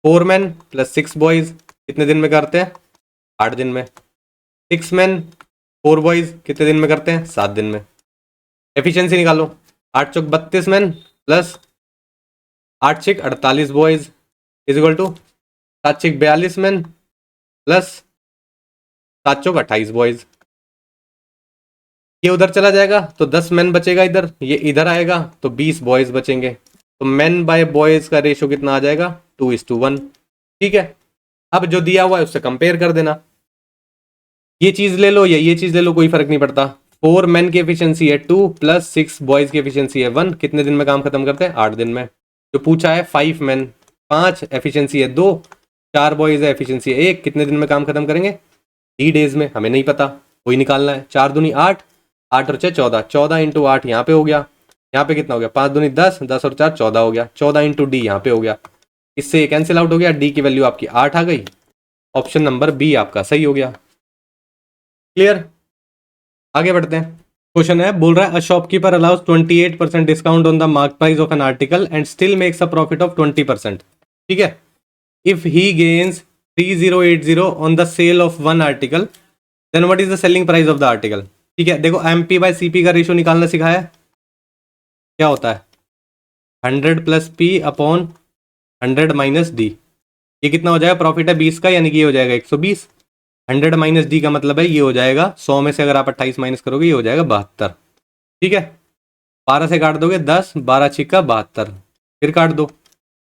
4 men प्लस 6 boys कितने दिन में करते हैं, 8 दिन में। 6 men 4 boys कितने दिन में करते हैं, 7 दिन में। एफिशिएंसी निकालो, 8 चौक 32 men प्लस 8 छिक 48 बॉयज इज इक्वल टू 7 छिक 42 मैन प्लस 7 चौक 28 बॉयज। ये उधर चला जाएगा तो 10 मैन बचेगा इधर, ये इधर आएगा तो 20 बॉयज बचेंगे। तो मैन बाय बॉयज का रेशियो कितना आ जाएगा, 2:1। ठीक है, अब जो दिया हुआ है उससे कंपेयर कर देना। ये चीज ले लो या ये चीज ले लो, कोई फर्क नहीं पड़ता। 4 मैन की एफिशिएंसी है 2 प्लस 6 बॉयज की एफिशिएंसी है 1, कितने दिन में काम खत्म करते हैं, 8 दिन में। जो पूछा है 5 मैन, 5 एफिशिएंसी है 2, 4 बॉयज है एफिशिएंसी है 1, कितने दिन में काम खत्म करेंगे, 3 डेज में। हमें नहीं पता, वही निकालना है। 4 दूनी 8, 8 और 6 14, 14 इंटू 8 यहाँ पे हो गया, यहाँ पे कितना हो गया, 5 दूनी 10, 10 और 4 14 हो गया, 14 इंटू डी यहाँ पे हो गया, इससे कैंसिल आउट हो गया, डी की वैल्यू आपकी 8 आ गई। ऑप्शन नंबर बी आपका सही हो गया। क्लियर, आगे बढ़ते हैं। क्वेश्चन है, बोल रहा है a shopkeeper allows 28% discount on the mark price of an article and still makes a profit of 20%। ठीक है, if he gains 3080 on the sale of one article then what is the selling price of the article. ठीक है, देखो MP by CP का ratio निकालना सिखाया है, क्या होता है 100 plus P upon 100 minus D। ये कितना हो जाएगा, प्रॉफिट है 20 का, यानी कि ये हो जाएगा 120। 100 माइनस डी का मतलब है ये हो जाएगा 100 में से अगर आप 28 माइनस करोगे ये हो जाएगा 72। ठीक है, 12 से काट दोगे 10, 12 छिक्का 72, फिर काट दो,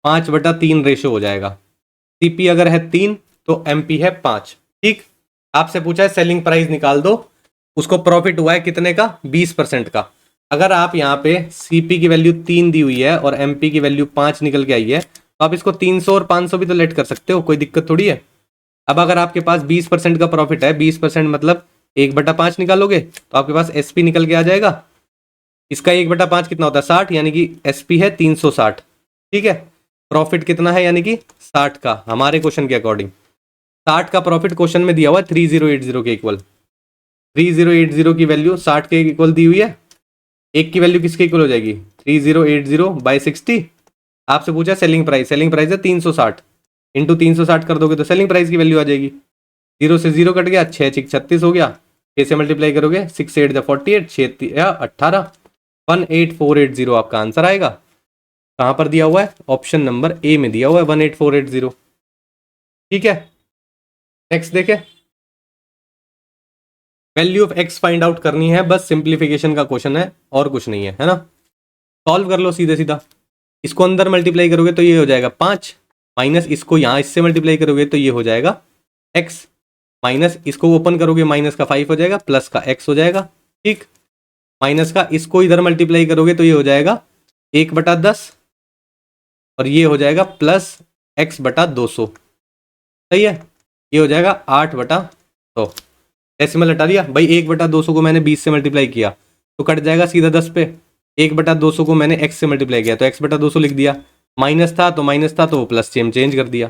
5/3 रेशो हो जाएगा। CP अगर है 3 तो MP है 5। ठीक, आपसे पूछा है सेलिंग प्राइस निकाल दो, उसको प्रॉफिट हुआ है कितने का, 20% का। अगर आप यहाँ पे CP की वैल्यू 3 दी हुई है और MP की वैल्यू 5 निकल के आई है तो आप इसको 300 और 500 भी तो लेट कर सकते हो, कोई दिक्कत थोड़ी है। अब अगर आपके पास 20% का प्रॉफिट है, 20% मतलब 1/5 निकालोगे तो आपके पास SP निकल के आ जाएगा। इसका 1/5 कितना होता है, 60, यानी कि SP है 360। ठीक है, प्रॉफिट कितना है, यानी कि 60 का, हमारे क्वेश्चन के अकॉर्डिंग 60 का प्रॉफिट क्वेश्चन में दिया हुआ है 3080 के इक्वल। 3080 की वैल्यू 60 के इक्वल दी हुई है, एक की वैल्यू किसके इक्वल हो जाएगी, 3080 बाई 60। आपसे पूछा सेलिंग प्राइस, सेलिंग प्राइस है 360, इंटू 360 कर दोगे तो सेलिंग प्राइस की वैल्यू आ जाएगी। 0 से 0 कट गया, 6 छिक 36 हो गया, 6 से मल्टीप्लाई करोगे 6 8 48, 6 18, 18480 आपका आंसर आएगा। कहाँ पर दिया हुआ है, ऑप्शन नंबर ए में दिया हुआ है 18480। ठीक है, नेक्स्ट देखे, value of x find out करनी है, बस सिंप्लीफिकेशन का क्वेश्चन है और कुछ नहीं है ना। सॉल्व कर लो सीधे सीधा, इसको अंदर मल्टीप्लाई करोगे तो ये हो जाएगा 5, माइनस इसको यहाँ इससे मल्टीप्लाई करोगे तो ये हो जाएगा x, माइनस इसको ओपन करोगे माइनस का 5 हो जाएगा, प्लस का x हो जाएगा। ठीक, माइनस का इसको इधर मल्टीप्लाई करोगे तो ये हो जाएगा 1/10 और ये हो जाएगा प्लस x/200। सही है, ये हो जाएगा 8/100। डेसिमल हटा दिया भाई, 1/200 को मैंने 20 से मल्टीप्लाई किया तो कट जाएगा सीधा 10 पे। 1/200 को मैंने x से मल्टीप्लाई किया तो x/200 लिख दिया, माइनस था तो माइनस था तो वो प्लस चेंज कर दिया।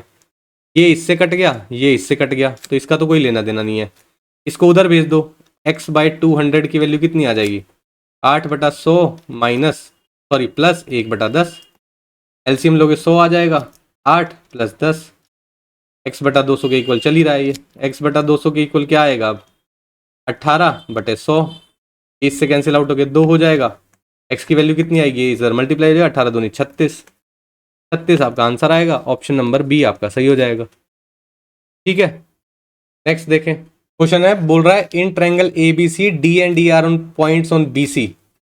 ये इससे कट गया, ये इससे कट गया, तो इसका तो कोई लेना देना नहीं है। इसको उधर भेज दो, x/200 की वैल्यू कितनी आ जाएगी, 8/100 माइनस सॉरी प्लस 1/10, एलसीएम लोगे 100 आ जाएगा, 8 प्लस 10, x/200 के इक्वल चल ही रहा है ये। x/200 के इक्वल क्या आएगा अब, 18/100, इससे कैंसिल आउट होकर 2 हो जाएगा। x की वैल्यू कितनी आएगी, इधर मल्टीप्लाई हो जाएगा, 18 दूनी 36, 36 आपका आंसर आएगा। ऑप्शन नंबर बी आपका सही हो जाएगा। ठीक है, नेक्स्ट देखें। क्वेश्चन है, बोल रहा है in triangle A B C D and D are on points on B C.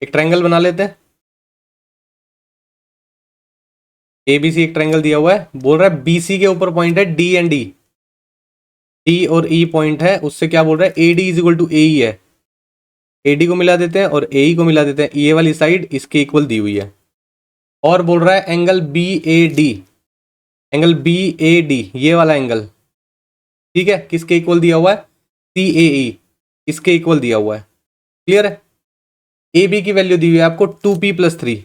एक ट्रायंगल बना लेते हैं। ए बी सी एक ट्रायंगल दिया हुआ है, बोल रहा है बी सी के ऊपर पॉइंट है डी एंड डी, डी और ई पॉइंट है, उससे क्या बोल रहा है A D is equal to A E है। ए डी को मिला देते हैं और ए ई को मिला देते हैं, ये वाली साइड इसके इक्वल दी हुई है। और बोल रहा है angle B A D, angle B A D ये वाला एंगल, ठीक है, किसके इक्वल दिया हुआ है, सी ए ई, इसके इक्वल दिया हुआ है। क्लियर है। ए बी की वैल्यू दी हुई है आपको 2p+3,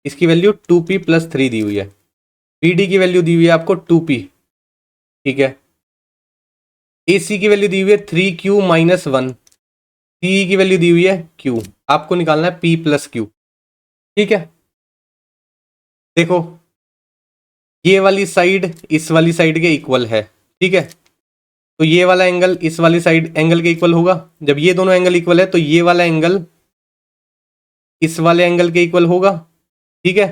इसकी वैल्यू 2p+3 दी हुई है। बी डी की वैल्यू दी हुई है आपको 2p, ठीक है। ए सी की वैल्यू दी हुई है 3q-1, सी की वैल्यू दी हुई है q, आपको निकालना है p+q। ठीक है, देखो ये वाली साइड इस वाली साइड के इक्वल है, ठीक है, तो ये वाला एंगल इस वाली साइड एंगल के इक्वल होगा। जब ये दोनों एंगल इक्वल है तो ये वाला एंगल इस वाले एंगल के इक्वल होगा। ठीक है,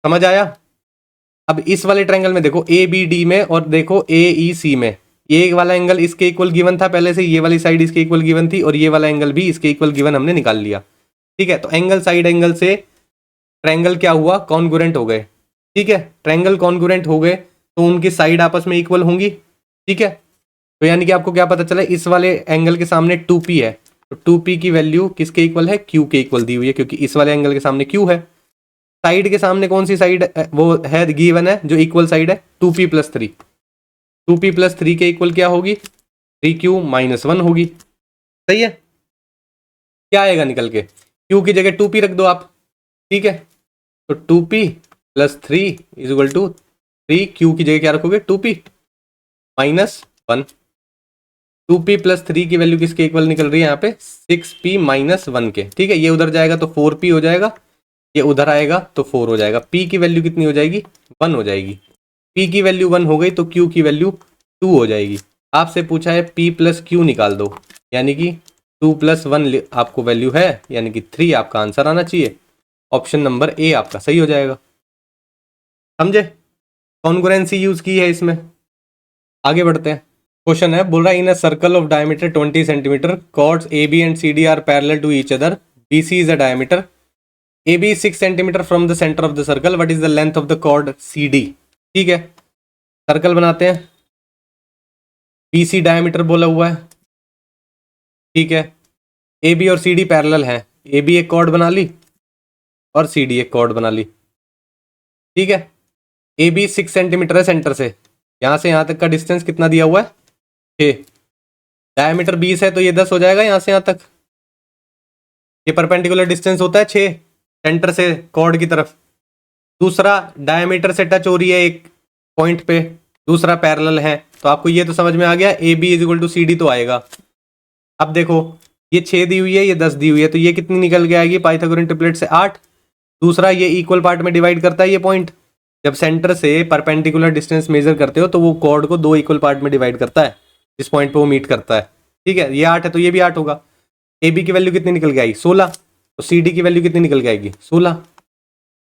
समझ आया। अब इस वाले ट्रायंगल में देखो ए बी डी में और देखो ए ई सी में, ये वाला एंगल इसके इक्वल गिवन था पहले से, ये वाली साइड इसके इक्वल गिवन थी और ये वाला एंगल भी इसके इक्वल गिवन हमने निकाल लिया। ठीक है, तो एंगल साइड एंगल से ट्रायंगल क्या हुआ, कॉन्ग्रुएंट हो गए। ठीक है, ट्रायंगल कॉन्ग्रुएंट हो गए तो उनकी साइड आपस में इक्वल होंगी। ठीक है, तो यानी कि आपको क्या पता चला, इस वाले एंगल के सामने 2p है, तो 2p की वैल्यू किसके इक्वल है, q के इक्वल दी हुई है, क्योंकि इस वाले एंगल के सामने q है। साइड के सामने कौन सी साइड वो है गिवन है, जो इक्वल साइड है 2p+3, 2p+3 के इक्वल क्या होगी, 3q-1 होगी। सही है, क्या आएगा निकल के, q की जगह 2p रख दो आप। ठीक है, तो 2p+3 is equal to 3, q की जगह क्या रखोगे 2p-1, 2p+3 की वैल्यू किसके इक्वल निकल रही है यहाँ पे 6p-1 के। ठीक है, ये उधर जाएगा तो 4p हो जाएगा, ये उधर आएगा तो 4 हो जाएगा। p की वैल्यू कितनी हो जाएगी, 1 हो जाएगी। p की वैल्यू 1 हो गई तो q की वैल्यू 2 हो जाएगी। आपसे पूछा है p+q निकाल दो, यानी कि 2+1 आपको वैल्यू है, यानी कि 3 आपका आंसर आना चाहिए। ऑप्शन नंबर ए आपका सही हो जाएगा। समझे, कॉन्ग्रुएंसी यूज की है इसमें। आगे बढ़ते हैं। क्वेश्चन है, बोल रहा है in a circle of diameter 20 centimetre, chords A B and C D are parallel to each other, B C is a diameter, A B 6 centimetre from the centre of the circle, what is the length of the chord C D. ठीक है, circle बनाते हैं, B C diameter बोला हुआ है। ठीक है, A B और सी डी पैरेलल है, ए बी एक कॉर्ड बना ली और सी डी एक कॉर्ड बना ली। ठीक है, ए बी 6 सेंटीमीटर है सेंटर से, यहाँ से यहाँ तक का डिस्टेंस कितना दिया हुआ है 6, डायमीटर 20 है तो ये 10 हो जाएगा यहाँ से यहाँ तक। ये परपेंडिकुलर डिस्टेंस होता है 6 सेंटर से कॉर्ड की तरफ। दूसरा डायमीटर से टच हो रही है एक पॉइंट पे, दूसरा पैरेलल है, तो आपको ये तो समझ में आ गया A B is equal to C D तो आएगा। अब देखो ये 6 दी हुई है, ये 10 दी हुई है, तो ये कितनी निकल के आएगी पाइथागोरन ट्रिपलेट से 8। दूसरा ये इक्वल पार्ट में डिवाइड करता है ये पॉइंट, जब सेंटर से परपेंडिकुलर डिस्टेंस मेजर करते हो तो वो कॉर्ड को 2 इक्वल पार्ट में डिवाइड करता है, जिस पॉइंट पे वो मीट करता है। ठीक है, ये 8 है तो ये भी 8 होगा। ए बी की वैल्यू कितनी निकल के आएगी 16, तो सी डी की वैल्यू कितनी निकल के आएगी 16।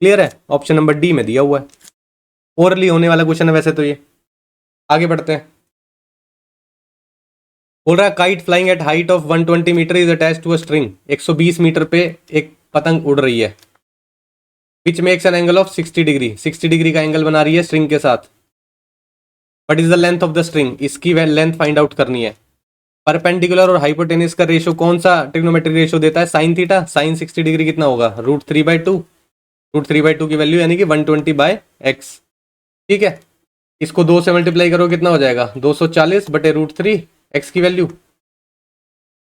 क्लियर है, ऑप्शन नंबर डी में दिया हुआ है। ओरली होने वाला क्वेश्चन है वैसे तो ये। आगे बढ़ते हैं। बोल रहा है kite flying at height of 120 metre is attached to a string, 120 metre पे एक पतंग उड़ रही है, which makes an angle of 60 degree, 60 degree का एंगल बना रही है स्ट्रिंग के साथ। What is the length of the string, इसकी लेंथ फाइंड आउट करनी है। परपेंडिकुलर और हाइपोटेनिस का रेशो कौन सा ट्रिग्नोमेट्रिक रेशो देता है, साइन थीटा, साइन 60 डिग्री कितना होगा √3/2, √3/2 की वैल्यू यानी कि 120/x। ठीक है, इसको 2 से मल्टीप्लाई करो कितना हो जाएगा 240/√3, x की वैल्यू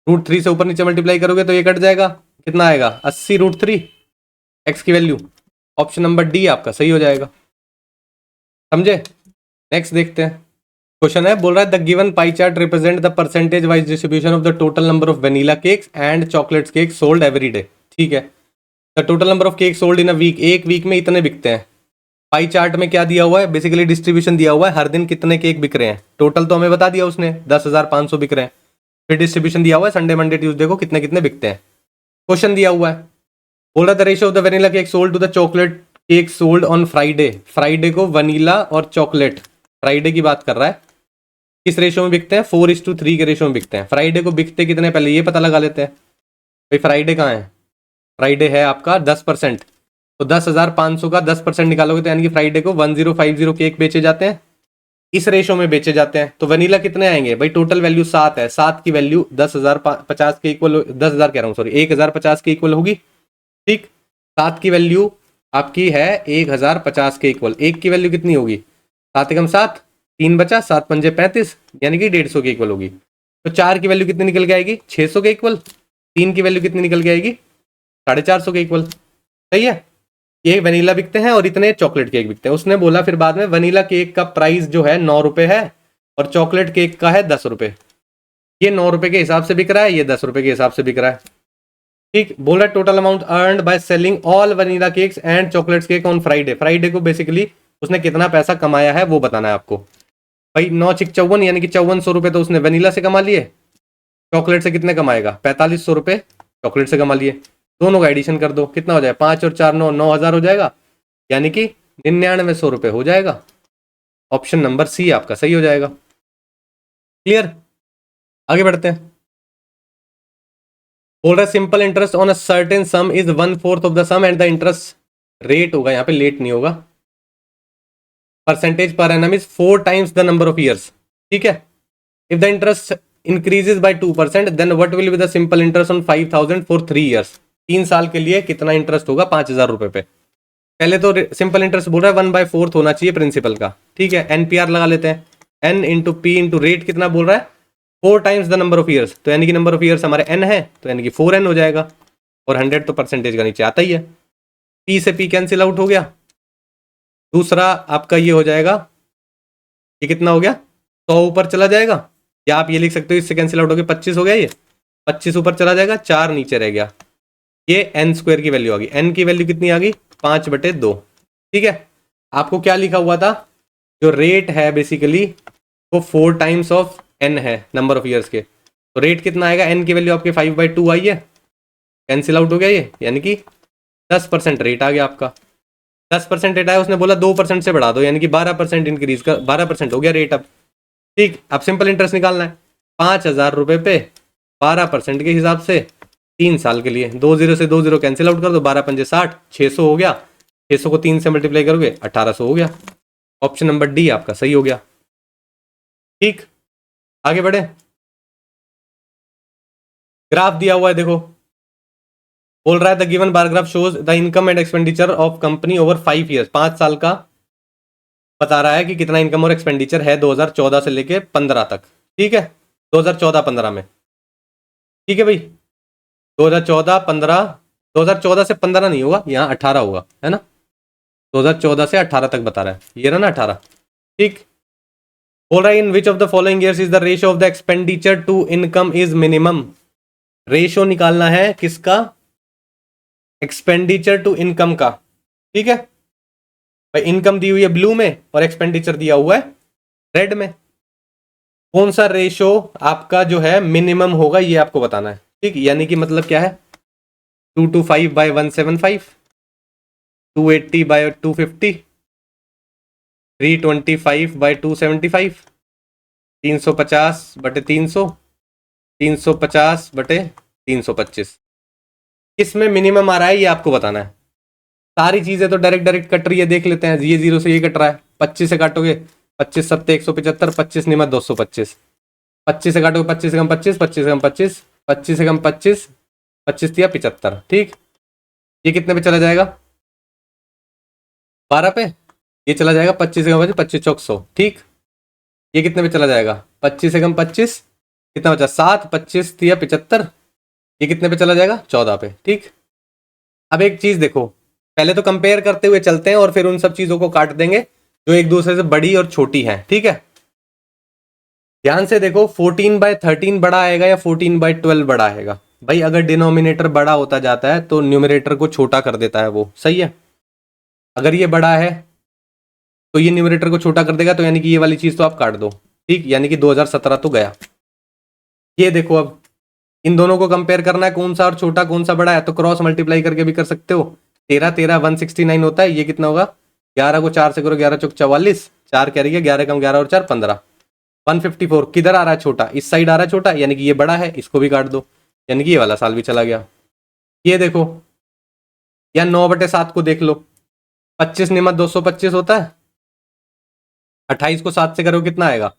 √3 से ऊपर नीचे मल्टीप्लाई करोगे तो ये कट जाएगा, कितना आएगा 80√3, x की वैल्यू। ऑप्शन नंबर डी आपका सही हो जाएगा। समझे, नेक्स्ट देखते हैं। क्वेश्चन है, बोल रहा है the given pie chart represent the percentage wise distribution of the total number of vanilla cakes and chocolates cake sold every day. ठीक है, the total number of cake sold in a week, एक week में इतने बिकते हैं। Pie chart में क्या दिया हुआ है, बेसिकली डिस्ट्रीब्यूशन दिया हुआ है, हर दिन कितने केक बिक रहे हैं। टोटल तो हमें बता दिया उसने 10,500 बिक रहे हैं, फिर डिस्ट्रीब्यूशन दिया हुआ है संडे मंडे ट्यूसडे को कितने कितने बिकते हैं। क्वेश्चन दिया हुआ है, बोल रहा the ratio of the vanilla cake sold to the chocolate cake sold on Friday, Friday को वनीला और चॉकलेट, फ्राइडे की बात कर रहा है, किस रेशो में बिकते हैं? 4:3 के रेशो में बिकते हैं। फ्राइडे को बिकते कितने पहले ये पता लगा लेते हैं। भाई फ्राइडे कहाँ है? फ्राइडे है आपका 10%, तो 10,500 का 10% निकालोगे तो यानी कि फ्राइडे को 1050 केक बेचे जाते हैं, इस रेशो में बेचे जाते हैं। तो वनीला कितने आएंगे भाई? टोटल वैल्यू 7 है, 7 की वैल्यू 10,050 के इक्वल, 10,000 कह रहा हूँ सॉरी, 1,050 के इक्वल होगी। ठीक, 7 की वैल्यू आपकी है 1,050 के इक्वल, एक की वैल्यू कितनी होगी? 7 एकम 7, 3 बचा, 7 पंजे 35, यानी कि 150 के इक्वल होगी। तो 4 की वैल्यू कितनी निकल के आएगी? 600 के इक्वल। 3 की वैल्यू कितनी निकल के आएगी? 450 के इक्वल। सही है, ये वनीला बिकते हैं और इतने चॉकलेट केक बिकते हैं। उसने बोला फिर बाद में वनीला केक का प्राइस जो है 9 रुपए है और चॉकलेट केक का है 10 रुपए। ये 9 रुपए के हिसाब से बिक रहा है, ये 10 रुपए के हिसाब से बिक रहा है। ठीक, बोल रहा है total amount earned by selling all vanilla cakes and chocolates cake on Friday. Friday को बेसिकली उसने कितना पैसा कमाया है वो बताना है आपको। भाई 9×54 यानी कि 5400 रुपए तो उसने वनीला से कमा लिए, चॉकलेट से कितने कमाएगा? 4500 रुपए चॉकलेट से कमा लिए। दोनों का एडिशन कर दो, कितना हो जाएगा? 5 और 4 9, 9,000 हो जाएगा, यानी कि 9900 रुपए हो जाएगा। ऑप्शन नंबर सी आपका सही हो जाएगा। क्लियर, आगे बढ़ते हैं। बोल रहा है simple interest on a certain sum is 1/4 of the sum and the interest rate होगा, यहाँ पे लेट नहीं होगा, percentage per annum is 4 times the number of years. ठीक है, if the interest increases by 2% then what will be the simple interest on 5,000 for 3 years. 3 साल के लिए कितना इंटरेस्ट होगा 5,000 रुपए पे? पहले तो सिंपल इंटरेस्ट बोल रहा है 1/4 होना चाहिए प्रिंसिपल का। ठीक है, एनपीआर लगा लेते हैं, N into P into rate कितना बोल रहा है? 4 times the number of years, तो यानी कि नंबर ऑफ ईयर्स हमारे एन है, तो यानी कि 4n हो जाएगा, और 100 तो परसेंटेज का नीचे आता ही है। पी से पी कैंसिल आउट हो गया। दूसरा आपका ये हो जाएगा, ये कितना हो गया? 100 ऊपर चला जाएगा, या आप ये लिख सकते हो इससे कैंसिल आउट हो गया, 25 हो गया, ये 25 ऊपर चला जाएगा, 4 नीचे रह गया, ये n स्क्वायर की वैल्यू आ गई। n की वैल्यू कितनी आ गई? 5/2। ठीक है, आपको क्या लिखा हुआ था? जो रेट है बेसिकली वो 4 times ऑफ n है नंबर ऑफ ईयर्स के, तो रेट कितना आएगा? n की वैल्यू आपके 5/2 आई है, कैंसिल आउट हो गया ये, यानी कि 10% रेट आ गया आपका। 10% रेट आया, उसने बोला 2% से बढ़ा दो, यानी कि 12% इंक्रीज कर, 12% हो गया रेट अब। ठीक, अब सिंपल इंटरेस्ट निकालना है 5,000 रुपए पे 12% के हिसाब से 3 साल के लिए। 2 0 से 2 0 कैंसिल आउट कर दो, 12 पंजे 60, 600 हो गया, 600 को 3 से मल्टीप्लाई करोगे 1800 हो गया। ऑप्शन नंबर डी आपका सही हो गया। ठीक, आगे बढ़े। ग्राफ दिया हुआ है देखो, बोल रहा है the given bar graph shows the income and expenditure of company over 5 years. 5 साल का बता रहा है कि कितना इनकम और एक्सपेंडिचर है 2014 से लेके 15 तक। ठीक है, 2014-15 में। ठीक है भाई, 2014-15, 2014 से 15 नहीं होगा, यहाँ 18 होगा, है ना? 2014 से 18 तक बता रहा है, ये रहा ना 18। ठीक, बोल रहा है in which of the following years is the ratio of the expenditure to income is minimum. Ratio निकालना है किसका? एक्सपेंडिचर टू इनकम का। ठीक है भाई, इनकम दी हुई है ब्लू में और एक्सपेंडिचर दिया हुआ है रेड में। कौन सा रेशो आपका जो है मिनिमम होगा ये आपको बताना है। ठीक, यानी कि मतलब क्या है? 225/175, 280/250, 325/275, 350/300, 350/325। किसमें मिनिमम आ रहा है ये आपको बताना है। सारी चीजें तो डायरेक्ट डायरेक्ट कट रही है, देख लेते हैं। ये 0 से ये कट रहा है, 25 से काटोगे 25 7 175, 25 निमत 225, 25 से काटोगे 25 से कम 25, 25 से कम 25, 25 से कम 25, 25 दिया 75। ठीक, ये कितने पे चला जाएगा? 12 पे। ये चला जाएगा 25 से कम 25, 25 चौक 100। ठीक, ये कितने पे चला जाएगा? 25 से कम 25, कितना बचा? 7, 25 दिया 75, ये कितने पे चला जाएगा? 14 पे। ठीक, अब एक चीज देखो, पहले तो कंपेयर करते हुए चलते हैं और फिर उन सब चीजों को काट देंगे जो एक दूसरे से बड़ी और छोटी हैं। ठीक है, ध्यान से देखो, 14/13 बड़ा आएगा या 14/12 बड़ा आएगा? भाई अगर डिनोमिनेटर बड़ा होता जाता है तो न्यूमरेटर को छोटा कर देता है वो, सही है। अगर ये बड़ा है तो ये न्यूमरेटर को छोटा कर देगा, तो यानी कि ये वाली चीज तो आप काट दो। ठीक, यानी कि 2017 तो गया। ये देखो, अब इन दोनों को कंपेयर करना है, कौन सा और छोटा कौन सा बड़ा है, तो क्रॉस मल्टीप्लाई करके भी कर सकते हो, 13 13 169 होता है, ये कितना होगा 11 को 4 से करो 11 चौक 44, 4 कैरी गया 11 कम 11 और 4 15, 154 किधर आ रहा है छोटा, इस साइड आ रहा है छोटा, यानी कि ये बड़ा है, इसको भी काट दो, यानी कि ये वाला साल भी चला गया। ये देखो या 9/7 को देख लो, 25 निमत 225 होता है, 28 को 7 से करो कितना आएगा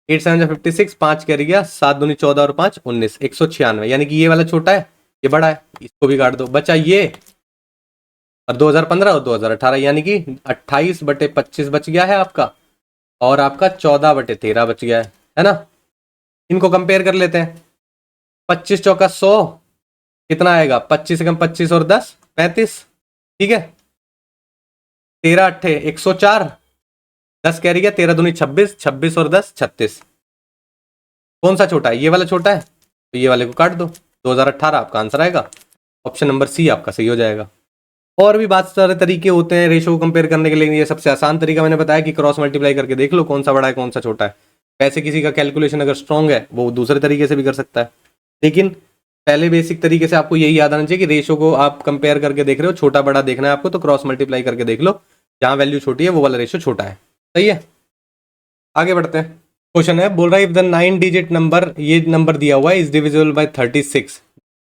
8 7 56, 5 कैरी गया 7 दूनी 14 और 5 19, 196, यानी कि ये वाला छोटा है ये बड़ा है, इसको भी काट दो, बचा ये और 2015 और 2018, यानी कि 28/25 बच गया है आपका, और आपका 14/13 बच गया है ना। इनको कंपेयर कर लेते हैं, 25 चौका 100 कितना आएगा, 25 से कम 25 और 10 35, ठीक है, 13 अट्ठे 104, 10 कैरी गया 13 दूनी 26, 26 और 10 36, कौन सा छोटा है, ये वाला छोटा है, तो ये वाले को काट दो, 2018 आपका आंसर आएगा, ऑप्शन नंबर सी आपका सही हो जाएगा। और भी बहुत सारे तरीके होते हैं रेशो को कंपेयर करने के लिए, ये सबसे आसान तरीका मैंने बताया कि क्रॉस मल्टीप्लाई करके देख लो कौन सा बड़ा है कौन सा छोटा है। वैसे किसी का कैलकुलेशन अगर स्ट्रांग है वो दूसरे तरीके से भी कर सकता है, लेकिन पहले बेसिक तरीके से आपको यही याद आना चाहिए कि रेशो को आप कंपेयर करके देख रहे हो, छोटा बड़ा देखना है आपको तो क्रॉस मल्टीप्लाई करके देख लो, जहां वैल्यू छोटी है वो वाला रेशो छोटा है। सही है, आगे बढ़ते हैं। क्वेश्चन है, बोल रहा है इफ द 9 डिजिट नंबर, ये नंबर दिया हुआ है, इज डिविजिबल बाय 36,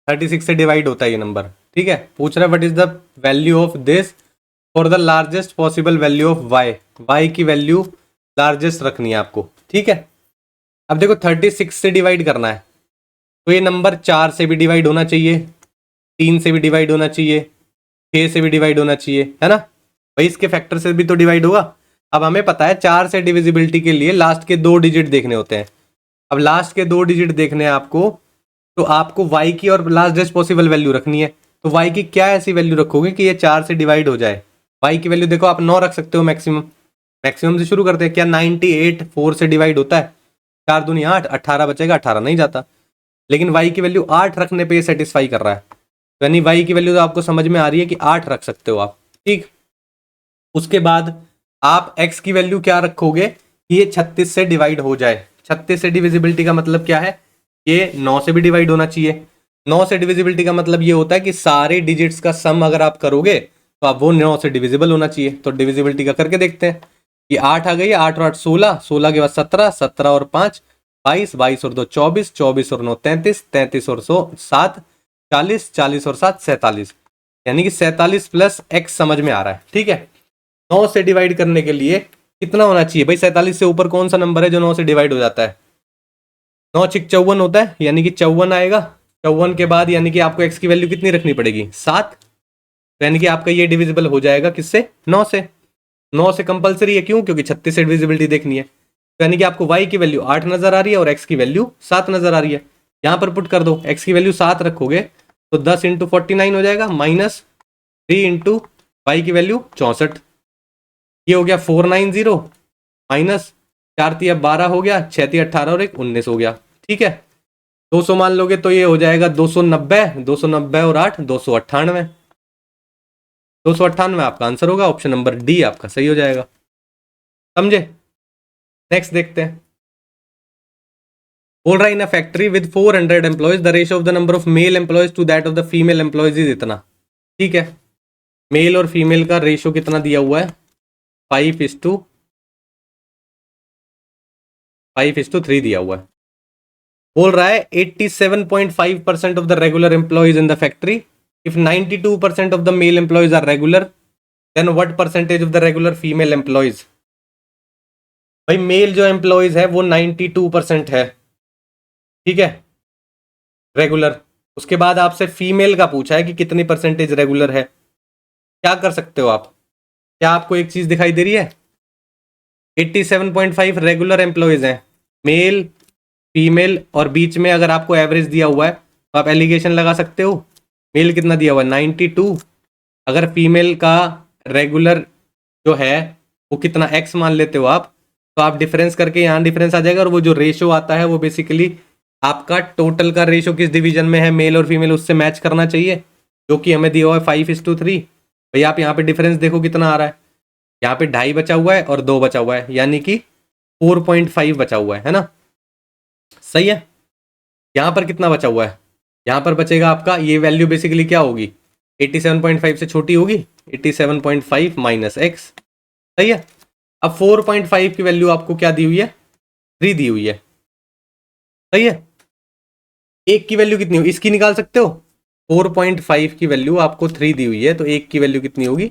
36 से डिवाइड होता है ये नंबर, ठीक है। पूछ रहा है what is the value of this for the largest possible value of Y, Y की वैल्यू लार्जेस्ट रखनी है आपको, ठीक है। अब देखो 36 से डिवाइड करना है, तो ये नंबर 4 से भी डिवाइड होना चाहिए, 3 से भी डिवाइड होना चाहिए, 6 से भी डिवाइड होना चाहिए, है ना भाई, इसके फैक्टर से भी तो डिवाइड होगा। अब हमें पता है 4 से डिविजिबिलिटी के लिए लास्ट के 2 डिजिट देखने होते हैं, अब लास्ट के 2 डिजिट देखने हैं आपको, तो आपको y की और लार्जेस्ट पॉसिबल वैल्यू रखनी है, तो y की क्या ऐसी वैल्यू रखोगे कि ये 4 से डिवाइड हो जाए। y की वैल्यू देखो आप 9 रख सकते हो मैक्सिमम, मैक्सिमम से शुरू करते हैं, क्या 98 4 से डिवाइड होता है, 4 दूनी 8, 18 बचेगा, 18 नहीं जाता, लेकिन y की वैल्यू 8 रखने पे सेटिस्फाई कर रहा है, तो यानी y की वैल्यू तो आपको समझ में आ रही है कि 8 रख सकते हो आप, ठीक। उसके बाद आप x की वैल्यू क्या रखोगे कि ये 36 से डिवाइड हो जाए, 36 से डिविजिबिलिटी का मतलब क्या है, ये 9 से भी डिवाइड होना चाहिए, 9 से डिविजिबिलिटी का मतलब ये होता है कि सारे डिजिट्स का सम अगर आप करोगे तो आप वो 9 से डिविजिबल होना चाहिए। तो डिविजिबिलिटी का करके देखते हैं, ये 8 आ गई, 8 और 8 16, 16 के बाद 17, 17 और 5 22, 22 और 2 24, 24 और 9 33, 33 और 7 40, 40 और 7 47, यानी कि 47 प्लस x समझ में आ रहा है, ठीक है। 9 से डिवाइड करने के लिए कितना होना चाहिए भाई, 47 से ऊपर कौन सा नंबर है जो 9 से डिवाइड हो जाता है, 9 6 54 होता है, यानी कि 54 आएगा, 54 के बाद यानी कि आपको x की वैल्यू कितनी रखनी पड़ेगी 7, तो यानी कि आपका ये डिविजिबल हो जाएगा किससे, 9 से, 9 से कंपलसरी है, क्यों, क्योंकि 36 से डिविजिबिलिटी देखनी है, तो यानी कि आपको y की वैल्यू 8 नजर आ रही है और x की वैल्यू 7 नजर आ रही है, यहाँ पर पुट कर दो, x की वैल्यू 7 रखोगे तो 10 इंटू 49 हो जाएगा, माइनस 3 इंटू वाई की वैल्यू 64, ये हो गया 490, माइनस 4 तिया 12 हो गया, 6 तिया 18 और 1 19 हो गया, ठीक है। 200 मान लोगे तो ये हो जाएगा 290, 290 और 8 298, 298 आपका आंसर होगा, ऑप्शन नंबर डी आपका सही हो जाएगा, समझे। नेक्स्ट देखते हैं, बोल रहा है in a factory with 400 employees the ratio of the number of male employees to that of the female employees is इतना, ठीक है। मेल और फीमेल का रेशियो कितना दिया हुआ है, 5:3 दिया हुआ है। बोल रहा है 87.5% of the regular employees in the factory, if 92% of the male employees are regular, then what percentage of the regular female employees. भाई मेल जो एम्प्लॉयज है वो 92% है, ठीक है, रेगुलर। उसके बाद आपसे फीमेल का पूछा है कि कितनी परसेंटेज रेगुलर है, क्या कर सकते हो आप, क्या आपको एक चीज दिखाई दे रही है, 87.5 रेगुलर एम्प्लॉयज हैं, मेल फीमेल, और बीच में अगर आपको एवरेज दिया हुआ है तो आप एलिगेशन लगा सकते हो, मेल कितना दिया हुआ है 92, अगर फीमेल का रेगुलर जो है वो कितना x मान लेते हो आप, तो आप डिफरेंस करके यहाँ डिफरेंस आ जाएगा, और वो जो रेशो आता है वो बेसिकली आपका टोटल का रेशो किस डिवीजन में है मेल और फीमेल उससे मैच करना चाहिए, जो कि हमें दिया हुआ है 5:3। भाई आप यहाँ पे डिफरेंस देखो कितना आ रहा है, यहाँ पे 2.5 बचा हुआ है और 2 बचा हुआ है, यानी कि 4.5 बचा हुआ है ना, सही है। यहाँ पर कितना बचा हुआ है, यहाँ पर बचेगा आपका, ये वैल्यू बेसिकली क्या होगी, 87.5 से छोटी होगी, 87.5 माइनस एक्स, सही है। अब 4.5 की वैल्यू आपको क्या दी हुई है, 3 दी हुई है, सही है। एक की वैल्यू कितनी होगी, इसकी निकाल सकते हो, 4.5 की वैल्यू आपको 3 दी हुई है, तो एक की वैल्यू कितनी होगी,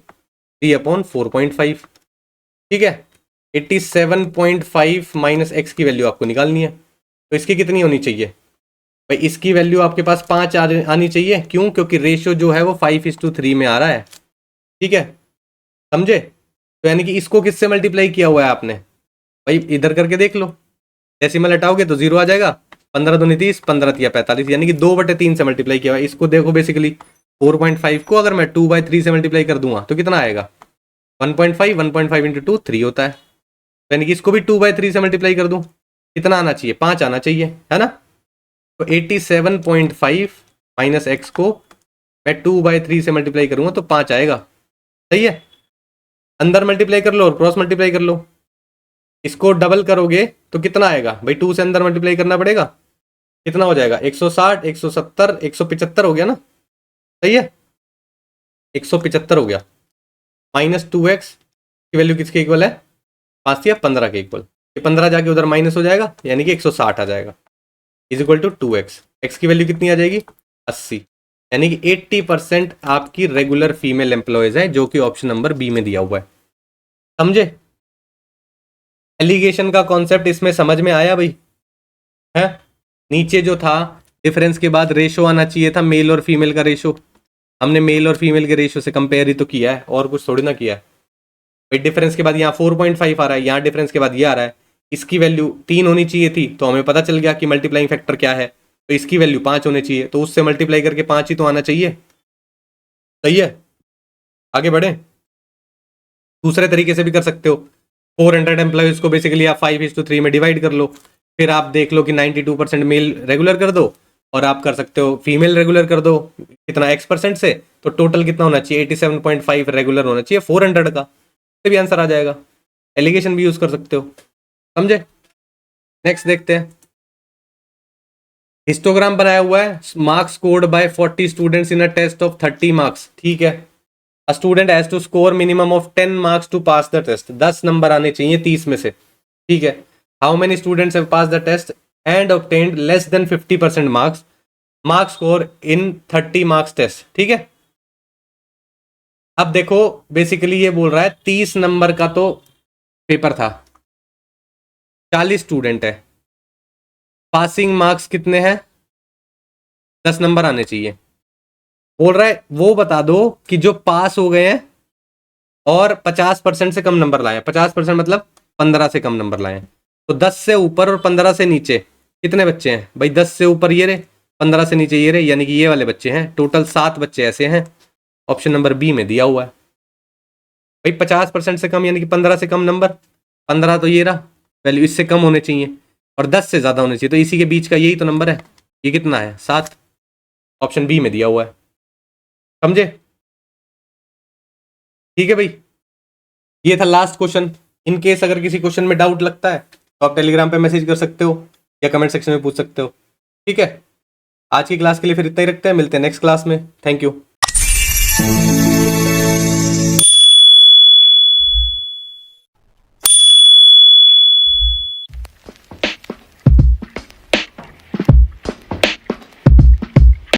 3/4.5, ठीक है। 87.5 माइनस एक्स की वैल्यू आपको निकालनी है, तो इसकी कितनी होनी चाहिए भाई, इसकी वैल्यू आपके पास 5 आनी चाहिए, क्यों, क्योंकि रेशियो जो है वो 5:3 में आ रहा है, ठीक है, समझे। तो यानी कि इसको किससे मल्टीप्लाई किया हुआ है आपने, भाई इधर करके देख लो, डेसिमल हटाओगे तो 0 आ जाएगा, 15 दूनी 30, 15 तिया 45, यानी कि 2/3 से मल्टीप्लाई किया हुआ है। इसको देखो बेसिकली 4.5 को अगर मैं 2/3 से मल्टीप्लाई कर दूंगा तो कितना आएगा, 1.5, 1.5 इंटू 2 3 होता है, तो यानी कि इसको भी 2/3 से मल्टीप्लाई कर दूं, कितना आना चाहिए, 5 आना चाहिए, है ना। तो 87.5 माइनस एक्स को मैं 2/3 से मल्टीप्लाई करूंगा तो 5 आएगा, सही है। अंदर मल्टीप्लाई कर लो और क्रॉस मल्टीप्लाई कर लो, इसको डबल करोगे तो कितना आएगा भाई, 2 से अंदर मल्टीप्लाई करना पड़ेगा, कितना हो जाएगा, 160, 170, 175 हो गया ना, सही है, 175 हो गया। -2x की वैल्यू किसके इक्वल है, 5 या 15 के इक्वल, ये 15 जाके उधर माइनस हो जाएगा, यानी कि 160 आ जाएगा, is equal to 2x। X की वैल्यू कितनी आ जाएगी, 80, यानी कि 80% आपकी रेगुलर फीमेल एम्प्लॉयज है, जो कि ऑप्शन नंबर बी में दिया हुआ है, समझे। एलिगेशन का कॉन्सेप्ट इसमें समझ में आया भाई, है। नीचे जो था डिफरेंस के बाद रेशो आना चाहिए था, मेल और फीमेल का रेशो, हमने मेल और फीमेल के रेशो से कंपेयर ही तो किया है, और कुछ थोड़ी ना किया है भाई। डिफरेंस के बाद यहाँ 4.5 आ रहा है, यहाँ डिफरेंस के बाद ये आ रहा है, इसकी वैल्यू 3 होनी चाहिए थी, तो हमें पता चल गया कि मल्टीप्लाइंग फैक्टर क्या है, तो इसकी वैल्यू 5 होनी चाहिए, तो उससे मल्टीप्लाई करके 5 ही तो आना चाहिए, सही है। आगे बढ़े, दूसरे तरीके से भी कर सकते हो, 400 एम्प्लॉयज को बेसिकली आप 5:3 में डिवाइड कर लो, फिर आप देख लो कि 92% मेल रेगुलर कर दो, और आप कर सकते हो फीमेल रेगुलर कर दो, कितना x% से, तो टोटल कितना होना चाहिए, 87.5 रेगुलर होना चाहिए 400 का, तो भी आंसर आ जाएगा। एलिगेशन भी यूज कर सकते हो, समझे। नेक्स्ट देखते हैं, हिस्टोग्राम बनाया हुआ है, marks scored by 40 students in a test of 30 marks, ठीक है। A student has to score minimum of 10 marks to pass the test, 10 नंबर आने चाहिए 30 में से, ठीक है। How many students have pass the test and obtained less than 50% marks, marks score in 30 marks test, ठीक है। अब देखो बेसिकली ये बोल रहा है 30 नंबर का तो पेपर था, 40 स्टूडेंट है, पासिंग मार्क्स कितने हैं, 10 नंबर आने चाहिए। बोल रहा है वो बता दो कि जो पास हो गए हैं और 50% से कम नंबर लाए, 50% मतलब 15 से कम नंबर लाए, तो 10 से ऊपर और 15 से नीचे कितने बच्चे हैं भाई, 10 से ऊपर ये रहे, 15 से नीचे ये रहे, यानी कि ये वाले बच्चे हैं, टोटल 7 बच्चे ऐसे हैं, ऑप्शन नंबर बी में दिया हुआ है भाई। 50% से कम यानी कि 15 से कम नंबर, 15 तो ये रहा, वैल्यू इससे कम होने चाहिए, और 10 से ज़्यादा होने चाहिए, तो इसी के बीच का यही तो नंबर है, ये कितना है 7, ऑप्शन बी में दिया हुआ है, समझे। ठीक है भाई, ये था लास्ट क्वेश्चन। इन केस अगर किसी क्वेश्चन में डाउट लगता है तो आप टेलीग्राम पे मैसेज कर सकते हो या कमेंट सेक्शन में पूछ सकते हो, ठीक है। आज की क्लास के लिए फिर इतना ही रखते हैं, मिलते हैं नेक्स्ट क्लास में, थैंक यू।